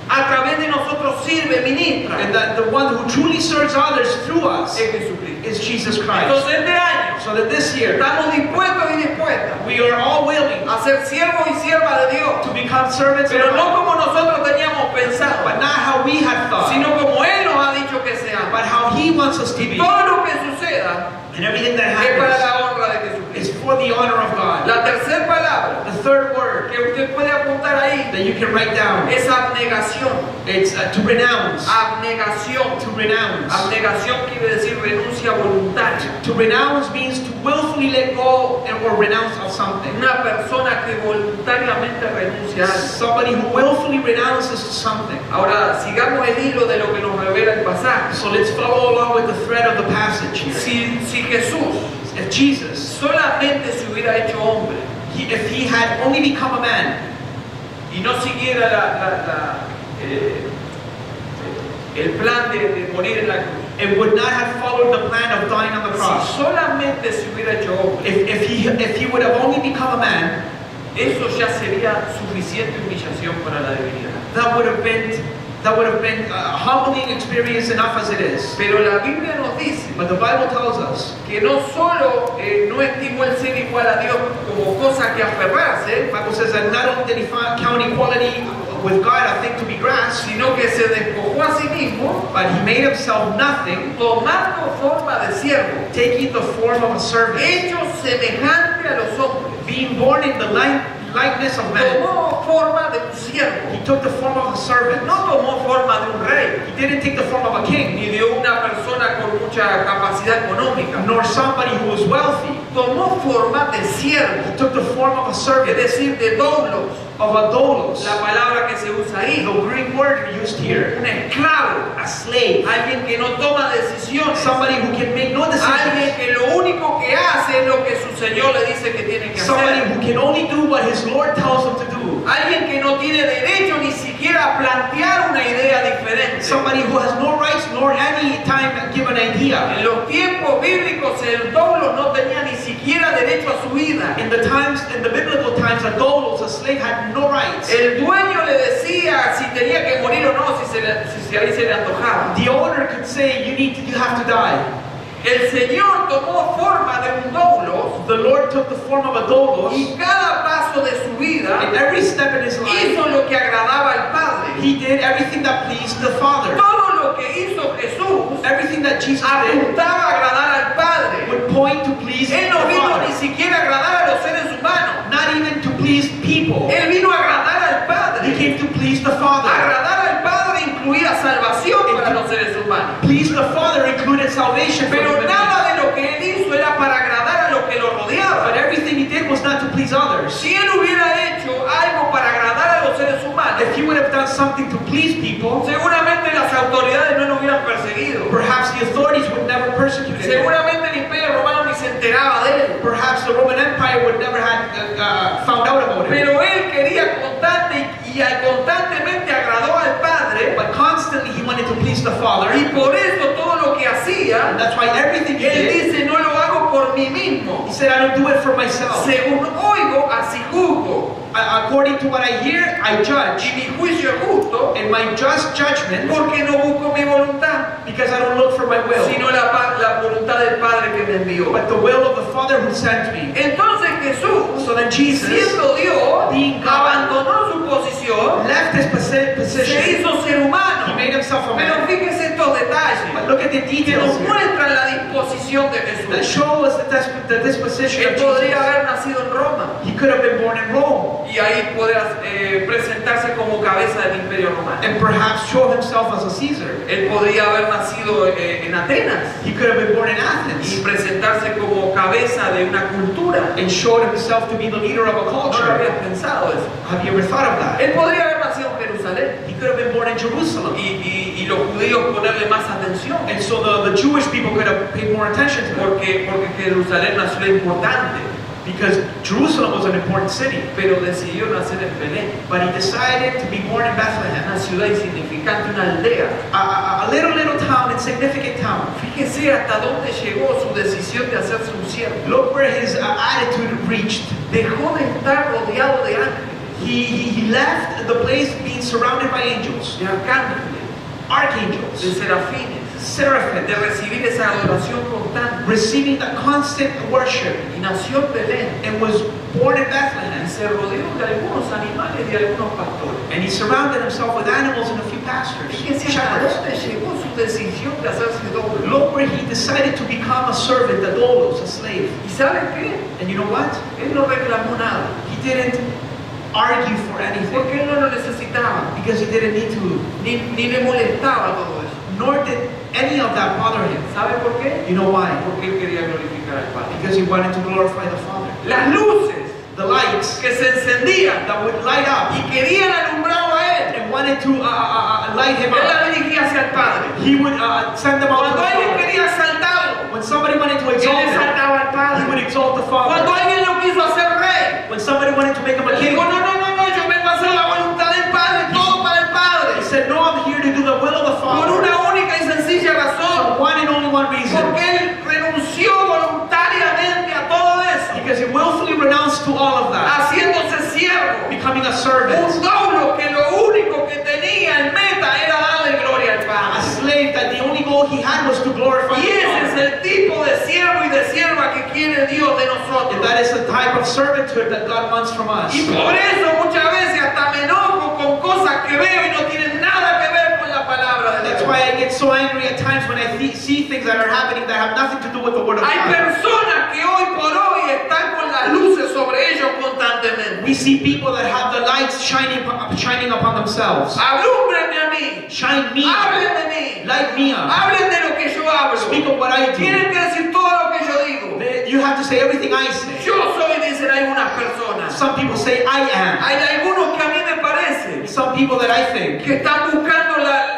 a través de nosotros sirve, ministra, and the one who truly serves others through us es Jesucristo. is Jesus Christ. Entonces este año So that this year estamos dispuestos y dispuestas we are all willing a ser siervos y siervas de Dios, to become servants, pero of no God, como nosotros teníamos pensado, but not how we had thought, sino como Él nos ha dicho que seamos. but how He wants us to be. Todo lo que suceda And everything that es para happens la honra de Jesucristo. is for the honor of God. La tercera palabra The third word que usted puede apuntar ahí that you can write down, es abnegación. it's to renounce. Abnegación. To renounce. Abnegación quiere decir renuncia voluntaria. To renounce means to willfully let go or renounce of something. Una persona que voluntariamente renuncia a algo. Somebody who willfully renounces something. Ahora, sigamos el hilo de lo que nos revela el pasaje. So let's follow along with the thread of the passage here. Si Jesús If Jesus, solamente se hubiera hecho hombre if he had only become a man y no siguiera el plan de morir en la cruz, and would not have followed the plan of dying on the si cross, solamente se hubiera hecho hombre, if he would have only become a man, eso ya sería suficiente humillación para la divinidad. that would have been a humbling experience enough as it is. Pero la Biblia nos dice But the Bible tells us que no solo no estimó el ser igual a Dios como cosa que aferrarse, the Bible says that not only did he count equality with God a thing to be grasped, sino que se despojó a sí mismo, but he made himself nothing, tomando forma de siervo, taking the form of a servant, hecho semejante a los hombres. being born in the likeness of man. Tomó forma de un siervo, He took the form of a servant. no tomó forma de un rey, He didn't take the form of a king, ni de una persona con mucha capacidad económica. nor somebody who was wealthy. Tomó forma de siervo, He took the form of a es servant, decir, de doulos, of a doulos. la palabra que se usa ahí, The Greek word used here, un esclavo, a slave, alguien que no toma decisiones, somebody who can make no alguien decisions, que lo único que hace es lo que su Señor le dice que tiene que somebody hacer, who can only do what his Lord tells him to do, alguien que no tiene derecho ni siquiera a plantear una idea diferente. somebody who has no rights nor any time to give an idea. En los tiempos bíblicos el doulo no tenía ni siquiera derecho a su vida. In the biblical times, a doulos, a slave, had no rights. El dueño le decía si tenía que morir o no, si ahí se le antojaba. The owner could say, you have to die. El Señor tomó forma de un doulo The Lord took the form of a doulos, y cada paso de su vida and every step in his life, hizo lo que agradaba al Padre. he did everything that pleased the Father. Todo lo que hizo Jesús Everything that Jesus did apuntaba a agradar al Padre. would point to please Él the no vino ni Father, siquiera a agradar a los seres humanos. not even to please people. Él vino a agradar al He Padre. came to please the Father. Agradar al Padre incluía salvación para los seres humanos. Please the Father included salvation for Pero human beings. nada de lo que él hizo era para agradar a lo que lo rodeaba. But everything he did was not to please others. Si él hubiera hecho algo para agradar a los seres humanos, If he would have done something to please people, seguramente las autoridades no lo hubieran perseguido. perhaps the authorities would never persecute him. Seguramente el Imperio Romano ni se enteraba de él. Perhaps the Roman Empire would never have found out about him. Pero él quería constantemente agradó al Padre, But constantly he wanted to please the Father. y por eso todo lo que And hacía, that's why everything he él did, dice, no lo hago por mí mismo. he said, I don't do it for myself. Según oigo, así juzgo. According to what I hear, I Y judge. mi juicio es justo, And my just judgment, porque no busco mi voluntad, because I don't look for my will, sino la voluntad del Padre que me envió. but the will of the Father who sent me. Entonces Jesús, So then Jesus, siendo Dios, being God, abandonó su posición, left his se position. hizo ser He humano. made himself a Pero man. fíjese estos But detalles look at the que details nos here muestran la disposición de that Jesús. show us the disposition Él of podría Jesus. haber nacido en Roma He could have been born in Rome y ahí poder presentarse como cabeza del Imperio Romano. and perhaps show himself as a Caesar. Él podría haber nacido en Atenas He could have been born in y Athens presentarse como cabeza de una cultura. and showed himself to be the leader of a No lo culture. habías pensado eso. Have you ever thought of that? Él podría haber nacido en Jerusalén He could have been born in Jerusalem. y los judíos ponerle más atención And so the Jewish people could have paid more attention to him porque Jerusalén es una ciudad importante, because Jerusalem was an important city. pero decidió nacer en Belén, But he decided to be born in Bethlehem, una ciudad insignificante, una aldea. a little town, insignificant town. Fíjese hasta dónde llegó su decisión de hacerse un siervo. Look where his attitude reached. Dejó de estar rodeado de ángeles, He left the place being surrounded by angels, de arcángeles, de archangels, serafines, seraphim, de recibir esa adoración constante. receiving the constant worship, Y nació en Belén and was born in y Bethlehem. se rodeó de algunos animales y de algunos pastores. And he surrounded himself with animals and a few pastors, Fíjese hasta shepherds. dónde llegó su decisión de hacerse doble. Look where he decided to become a servant, a doulos, a slave. ¿Y sabe qué? And you know what? Él no reclamó nada, He didn't argue for anything porque él no lo necesitaba, because he didn't need to, ni le molestaba todo eso. nor did any of that bother him. ¿Sabe por qué? You know why? Porque él quería glorificar al Padre. Because he wanted to glorify the Father. Las luces The lights lights que se encendían that would light up y querían alumbrarlo a él. and wanted to light him Él up. la dirigía hacia el Padre. He would send them out to Cuando the alguien Father. quería exaltarlo, When somebody wanted to él exalt him, exaltaba al he would Padre. exalt the Cuando Father. alguien lo quiso hacer rey, When somebody wanted to make him a él king, dijo, no, yo vengo a hacer la voluntad del Padre, todo para el he Padre. said, no, I'm here to do the will of the Por Father. una única y sencilla razón, For one and only one reason. porque él renunció voluntariamente a todo eso, Because he willfully renounced to all of that, haciéndose siervo, becoming a servant, un doblo que lo único que tenía en meta era darle gloria al a Padre. slave that the only goal he had was to glorify Y the ese es Father. el tipo de siervo y de sierva que quiere Dios de And nosotros. that is the type of servanthood that God wants from us. Y por eso muchas veces hasta me enojo con cosas que veo y no tienen nada que ver con la palabra de That's Dios. why I get so angry at times when I see things that are happening that have nothing to do with the Word of Hay God. personas que hoy por hoy están con las luces sobre ellos constantemente. We see people that have the lights shining upon themselves. Alúmbrenme a mí, Shine me, hablen de mí, light me up. hablen de lo que yo hablo. Speak of what I do. Tienen que decir todo lo que yo digo. You have to say everything I say. Yo soy, dicen algunas personas. Some people say I am. Hay algunos que a mí me parece Some people that I think que están buscando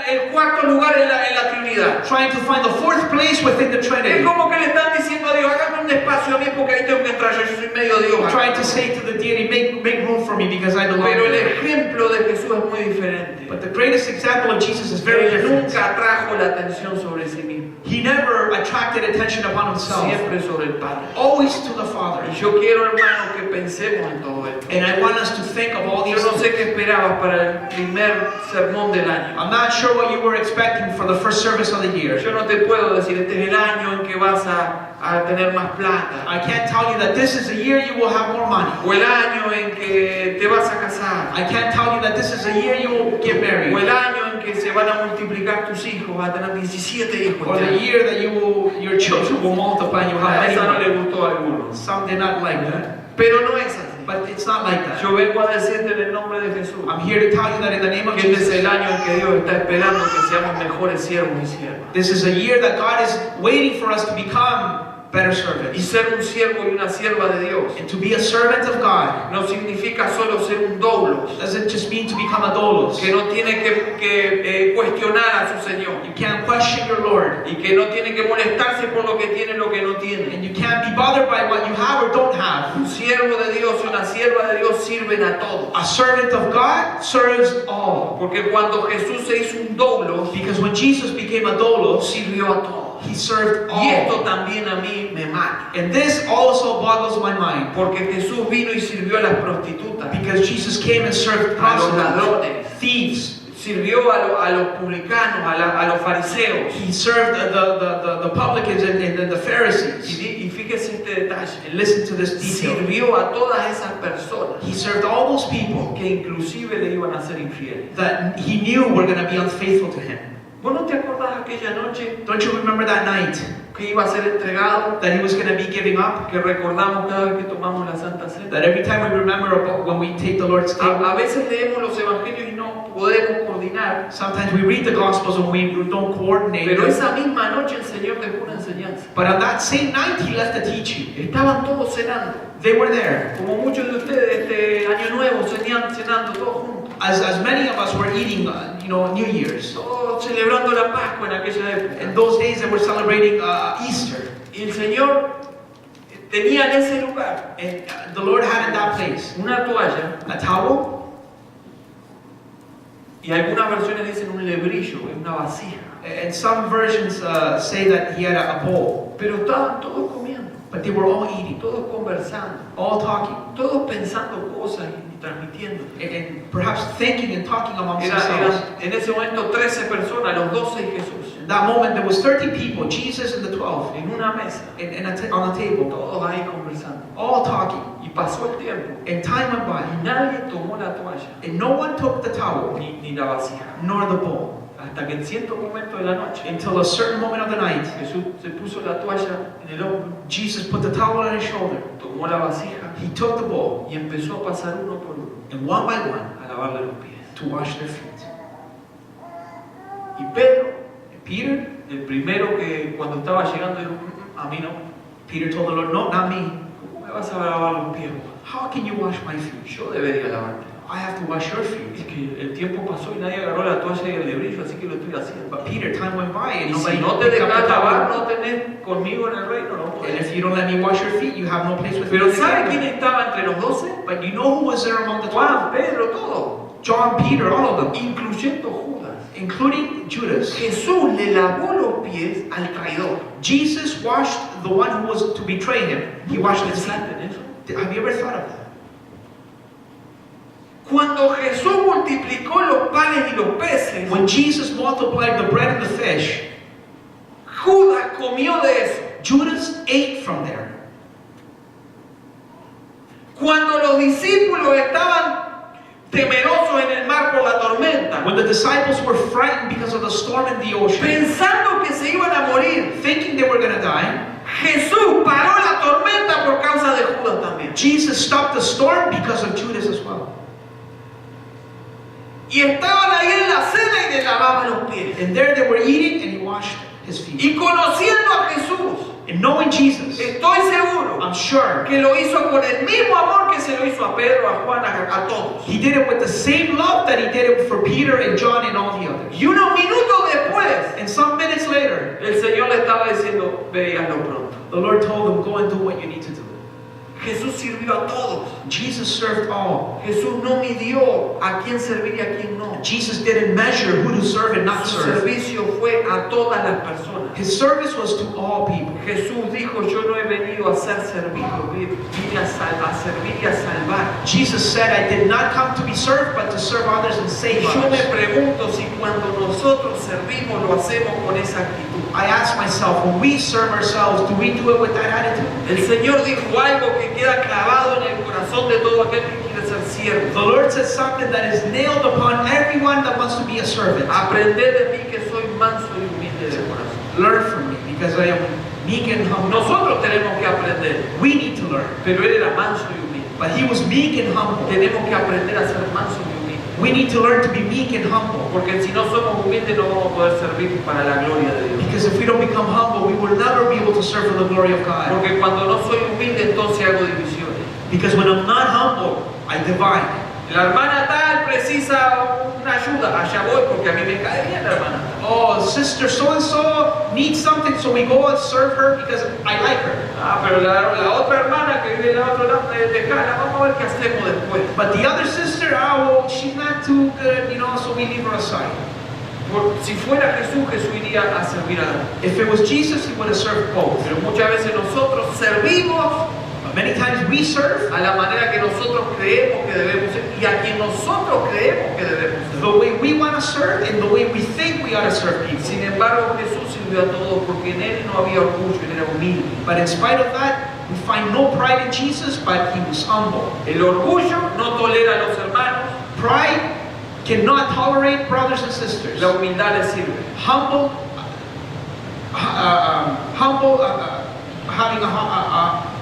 el cuarto lugar en la Trinidad. trying to find the fourth place within the Es Trinity. como que le están diciendo a Dios, hágame un espacio a mí porque ahí tengo que entrar, yo soy medio Dios. Trying to say to the deity, make room for me because I belong Pero el there. ejemplo de Jesús es muy diferente. But the greatest example of Jesus is very Él different. nunca atrajo la atención sobre sí mismo, He never attracted attention upon himself. siempre sobre el Padre. Always to the Father. Y yo quiero, hermano, que pensemos en todo esto. And I want us to think of all Yo these no sé things. qué esperabas para el primer sermón del año. I'm not sure what you were expecting for the first service of the year. Yo no te puedo decir, este es el año en que vas a tener más plata. I can't tell you that this is the year you will have more money. O el año en que te vas a casar. I can't tell you that this is the year you will get married. O el año en que se van a multiplicar tus hijos, vas a tener 17 hijos. Or the year that your children will multiply and you will A have esa no many le more. gustó a algunos. Some did not like that. Pero no es así. But it's not like that. Yo vengo a decirte en el nombre de Jesús I'm here to tell you that in the name of que este es Jesus, el año en que Dios está esperando que seamos mejores siervos y siervas. this is a year that God is waiting for us to become better Y servants. ser un siervo y una sierva de Dios And to be a servant of God no significa solo ser un doulos doesn't just mean to become a doulos. que no tiene que cuestionar a su Señor You can't question your Lord. y que no tiene que molestarse por lo que tiene y lo que no tiene. And you can't be bothered by what you have or don't have. Un siervo de Dios y una sierva de Dios sirven a todos. A servant of God serves all. Porque cuando Jesús se hizo un doulos, Because when Jesus became a doulos, sirvió a todos. he served Y esto all. también a mí me mata. And this also boggles my mind. Porque Jesús vino y sirvió a las prostitutas, Because Jesus came and served a los prostitutes, ladrones, thieves. sirvió a los publicanos, a los fariseos. He served the publicans and the Pharisees. Y fíjese este detalle. And listen to this detail. Sirvió a todas esas personas He served all those people que inclusive le iban a ser infieles. that he knew were going to be unfaithful to him. ¿Vos no te acordás aquella noche Don't you remember that night que iba a ser entregado? that he was going to be giving up? Que recordamos cada vez que tomamos la Santa Cena. That every time we remember about when we take the Lord's table, A veces leemos los evangelios y no podemos coordinar, sometimes we read the Gospels and we don't coordinate pero them. esa misma noche el Señor dejó una enseñanza. But on that same night, he left a teaching. Estaban todos cenando, They were there. como muchos de ustedes este año nuevo cenando todos juntos, As many of us were eating, New Year's. todos celebrando la Pascua en aquella época. In those days, they were celebrating Easter. Y el Señor tenía en ese lugar And the Lord had in that place una toalla, a towel, y algunas versiones dicen un lebrillo, una vasija. and some versions say that he had a bowl. Pero estaban todos comiendo, But they were all eating, todos conversando, all talking, todos pensando cosas y transmitiendo. and perhaps thinking and talking amongst Eran themselves. en ese momento 13 personas, los 12 y Jesús, In that moment, there was 30 people, Jesus and the 12, en una mesa, on the table, todos ahí conversando. all talking. Y pasó el tiempo And time went by, y nadie tomó la toalla and no one took the towel ni la vasija. nor the bowl. Hasta que en cierto momento de la noche Until a certain moment of the night, Jesús se puso la toalla en el hombro, Jesus put the towel on his shoulder. tomó la vasija He took the bowl, y empezó a pasar uno por uno and one by one, a lavarle los pies. to wash their feet. Y Pedro, And Peter el primero que cuando estaba llegando dijo, a mí no. told the Lord, no, not me. me vas a lavar los pies. How can you wash my feet? Yo debería lavarte. I have to wash your Es feet. que el tiempo pasó y nadie agarró la toalla y el librillo, así que lo estoy haciendo. But Peter, time went by and Y nobody si no te picked up dejas the lavar, towel. no tenés conmigo en el reino, no And podés. if you don't let me wash your feet, you have no place with me. Pero in the ¿sabe quién kingdom. estaba entre los 12? But you know who was there among the 12? Juan, Pedro, todo. John, Peter, all of them, Incluyendo Judas. including Judas. Jesús le lavó los pies al traidor. Jesus washed the one who was to betray him. He washed his feet. ¿Pensaste en eso? Have you ever thought of that? Cuando Jesús multiplicó los panes y los peces, When Jesus multiplied the bread and the fish, Judas comió de eso. Judas ate from there. Cuando los discípulos estaban temerosos en el mar por la tormenta, When the disciples were frightened because of the storm in the ocean, pensando que se iban a morir, thinking they were going to die, Jesús paró la tormenta por causa de Judas también. Jesus stopped the storm because of Judas as well. Y estaban ahí en la cena y le lavaban los pies. And there they were eating and he washed his feet. Y conociendo a Jesús, And knowing Jesus, estoy seguro I'm sure que lo hizo con el mismo amor que se lo hizo a Pedro, a Juan, a todos. he did it with the same love that he did it for Peter and John and all the others. Y unos minutos después, And some minutes later, el Señor le estaba diciendo, ve y hazlo pronto. the Lord told him, go and do what you need to do. Jesús sirvió a todos. Jesus served all. Jesús no midió a quién servir y a quién no. Jesus didn't measure who to serve and not Su serve. servicio fue a todas las personas. His service was to all people. Jesús dijo, yo no he venido a ser servido, vine a servir y a salvar. Jesus said, I did not come to be served, but to serve others and save Yo me others. pregunto si cuando nosotros servimos lo hacemos con esa actitud. I ask myself, when we serve ourselves, do we do it with that attitude? El Señor dijo algo que queda clavado en el corazón de todo aquel que quiere ser siervo. The Lord said something that is nailed upon everyone that wants to be a servant. Aprended de mí que soy manso y humilde de corazón. Learn from me, because I am meek and humble. Nosotros tenemos que aprender, We need to learn. pero Él era manso y humilde. But he was meek and humble. Tenemos que aprender a ser manso y humilde. We need to learn to be meek and humble. Porque si no somos humildes no vamos a poder servir para la gloria de Dios. Because if we don't become humble, we will never be able to serve for the glory of God. Porque cuando no soy humilde entonces hago divisiones. Because when I'm not humble, I divide. La hermana tal precisa una ayuda, allá voy porque a mí me cae bien la hermana tal. Oh, sister so-and-so needs something, so we go and serve her because I like her. Ah, pero la otra hermana que vive en la otra lado de Tejana, vamos a ver qué hacemos después. But the other sister, well, she's not too good, so we leave her aside. Si fuera Jesús, Jesús iría a servir a Dios. If it was Jesus, he would have served both. Pero muchas veces nosotros servimos But many times we serve a la manera que nosotros creemos que debemos ser y a quien nosotros creemos que debemos ser. the way we want to serve and the way we think we ought to serve people. Sin embargo, Jesús sirvió a todos porque en Él no había orgullo, Él era humilde. But in spite of that, we find no pride in Jesus, but he was humble. El orgullo no tolera a los hermanos, Pride cannot tolerate brothers and sisters. la humildad le sirve. Humble, having a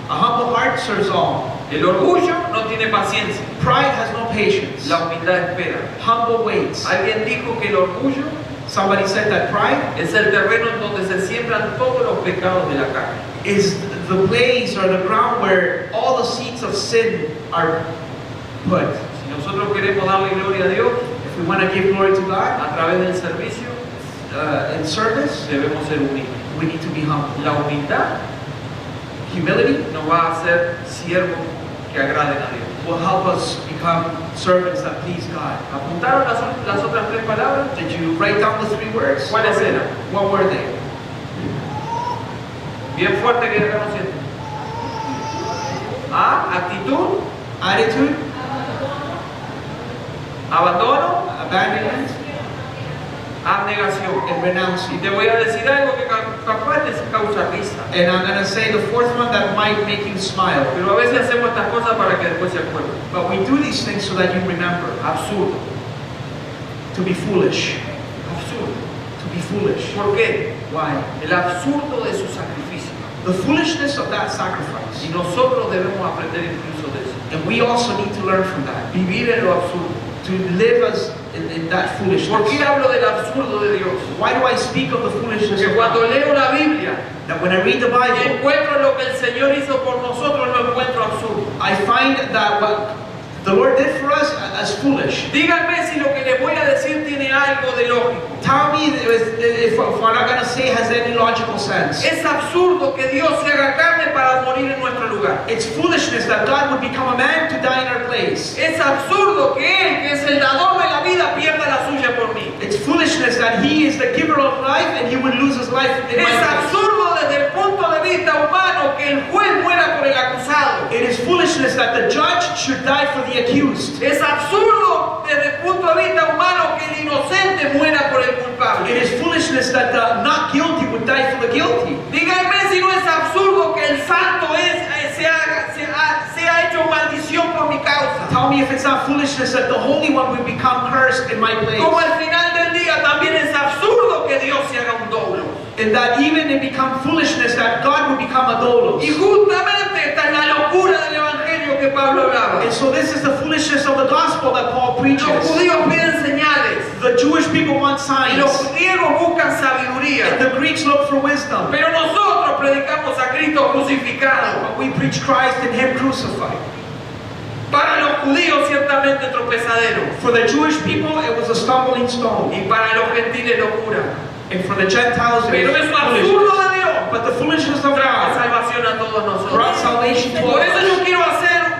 humble heart serves all. El orgullo no tiene paciencia, Pride has no patience. la humildad espera. Humble waits. Alguien dijo que el orgullo Somebody said that pride es el terreno en donde se siembran todos los pecados de la carne. is the place or the ground where all the seeds of sin are put. Si nosotros queremos darle gloria a Dios If we want to give glory to God a través del servicio, in service, debemos ser humildes. we need to be humble. La humildad Humility nos va a hacer siervos que agraden a Dios. will help us become servants that please God. ¿Apuntaron las otras tres palabras? Did you write down the three words? ¿Cuáles eran? What were they? Bien fuerte que acá no siento. A, actitud, Attitude, abandono, abandonment, abnegación. and Y renouncing. te voy a decir algo que capaz les causa risa. And I'm going to say the fourth one that might make you smile. Pero a veces hacemos estas cosas para que después se acuerden. But we do these things so that you remember. Absurdo, To be foolish. absurdo. To be foolish. ¿Por qué? Why? El absurdo de su sacrificio. The foolishness of that Y sacrifice. nosotros debemos aprender incluso de eso. And we also need to learn from that. Vivir en lo absurdo. To live as in that ¿Por qué foolishness. hablo del absurdo de Dios? Why do I speak of the foolishness Porque of cuando God? leo la Biblia That when I read the y Bible, encuentro lo que el Señor hizo por nosotros, lo encuentro absurdo. I find that what the Lord did for us as foolish. Díganme si lo que les voy a decir tiene algo de lógico. Tell me if what I'm going to say has any logical sense. Es absurdo que Dios se haga carne para morir en nuestro lugar. It's foolishness that God would become a man to die in our place. Es absurdo que Él, que es el dador de la vida, pierda la suya por mí. It's foolishness that He is the giver of life and He would lose His life in my Es place. absurdo desde el punto de vista humano que el juez muera por el acusado. It is foolishness that the judge should die for the accused. Es absurdo desde el punto de vista humano que el inocente muera por el culpable. It is foolishness that the not guilty would die for the guilty. Díganme si no es absurdo que el santo sea hecho maldición por mi causa. Tell me if it's not foolishness that the Holy One would become cursed in my place. Como al final del día también es absurdo que Dios se haga un doulo. And that even it become foolishness that God would become a doulos. Y justamente esta es la locura del evangelio que Pablo hablaba. And so this is the foolishness of the gospel that Paul preaches. Los judíos piden señales The Jewish people want y los signs. griegos buscan And sabiduría. the Greeks look for wisdom. Pero nosotros predicamos a Cristo crucificado. But we preach Christ and Him crucified. Para los judíos ciertamente tropezadero For the Jewish people, it was a stumbling stone. y para los gentiles locura. And for the Gentiles, it Pero was es absurdo foolishness. de Dios. But the foolishness of Trae God salvación a todos nosotros. brought salvation to Por eso us. yo quiero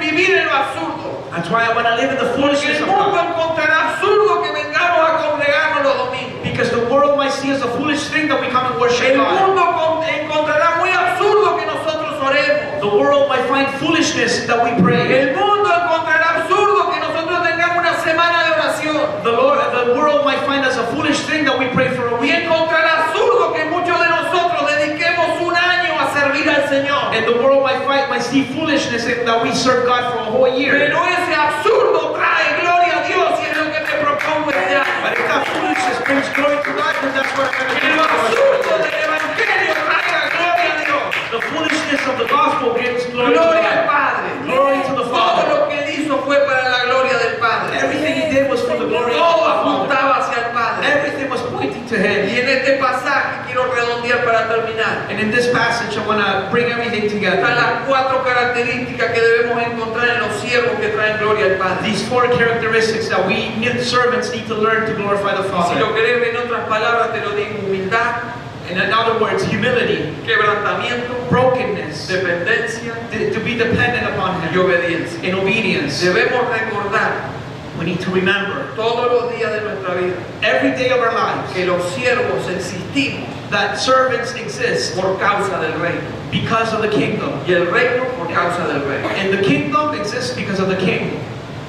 vivir en lo absurdo. That's why I want to live in the Porque foolishness el of mundo God. encontrará absurdo que vengamos a congregarnos los domingos. Because the world might see as a foolish thing that we come and worship El God. mundo encontrará muy absurdo que nosotros oremos. The world might find foolishness that we pray. El mundo encontrará absurdo que nosotros tengamos una semana de oración. The world might find us a foolish thing that we pray for a Y week. encontrará absurdo que muchos de nosotros dediquemos un año a servir al Señor. And the world might see foolishness that we serve God for a whole year. Pero ese absurdo trae gloria a Dios y es lo que me propongo este año. But if that foolishness brings glory to God, then that's what I'm going to Que do. lo absurdo del Evangelio traiga gloria a Dios. The foolishness of the gospel gives glory to Gloria al God. Padre. Glory to the Todo Father. lo que Él hizo fue para la gloria del Padre. Everything He did was for the glory of Todo the Father. apuntaba hacia el Padre. Everything was pointing to Him. Y en este pasaje quiero redondear para terminar. And in this passage, I want to bring everything Están together. las 4 características que debemos encontrar en los siervos que traen gloria al Padre. These 4 characteristics that we servants need to learn to glorify the Si Father. lo querés ver en otras palabras, te lo digo: humildad, And in other words, humility, quebrantamiento, brokenness, dependencia to be dependent upon y Him, obediencia. in obedience. Debemos recordar We need to remember todos los días de nuestra vida every day of our lives que los siervos existimos that servants exist por causa del reino because of the kingdom. y el reino por causa del reino. And the kingdom exists because of the king.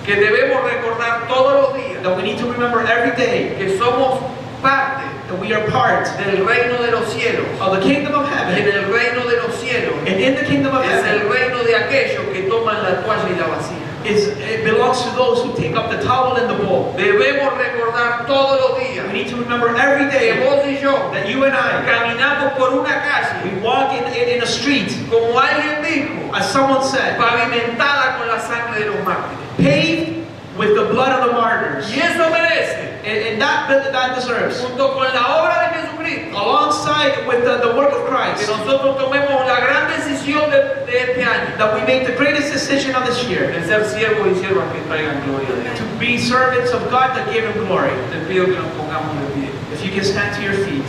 Que debemos recordar todos los días That we need to remember every day que somos parte that we are part del reino de los cielos. of the kingdom of Y en heaven. el reino de los cielos And in the kingdom of es heaven el reino de aquellos que toman la toalla y la vasija. it belongs to those who take up the towel and the bowl. Debemos recordar todos los días We need to remember every que day vos y yo that you and I, caminamos por una calle, we walk in a street, como alguien dijo, as someone said, pavimentada con la sangre de los mártires. paved with the blood of the martyrs. Y eso merece, And that deserves, junto con la obra de Jesucristo, alongside with the work of que Christ, nosotros tomemos la gran decisión de este año that we make the greatest decision of this year, de ser siervos y siervas que traigan gloria a Dios. to be servants of God that give Him glory. Te pido que nos pongamos de pie. If you can stand to your feet.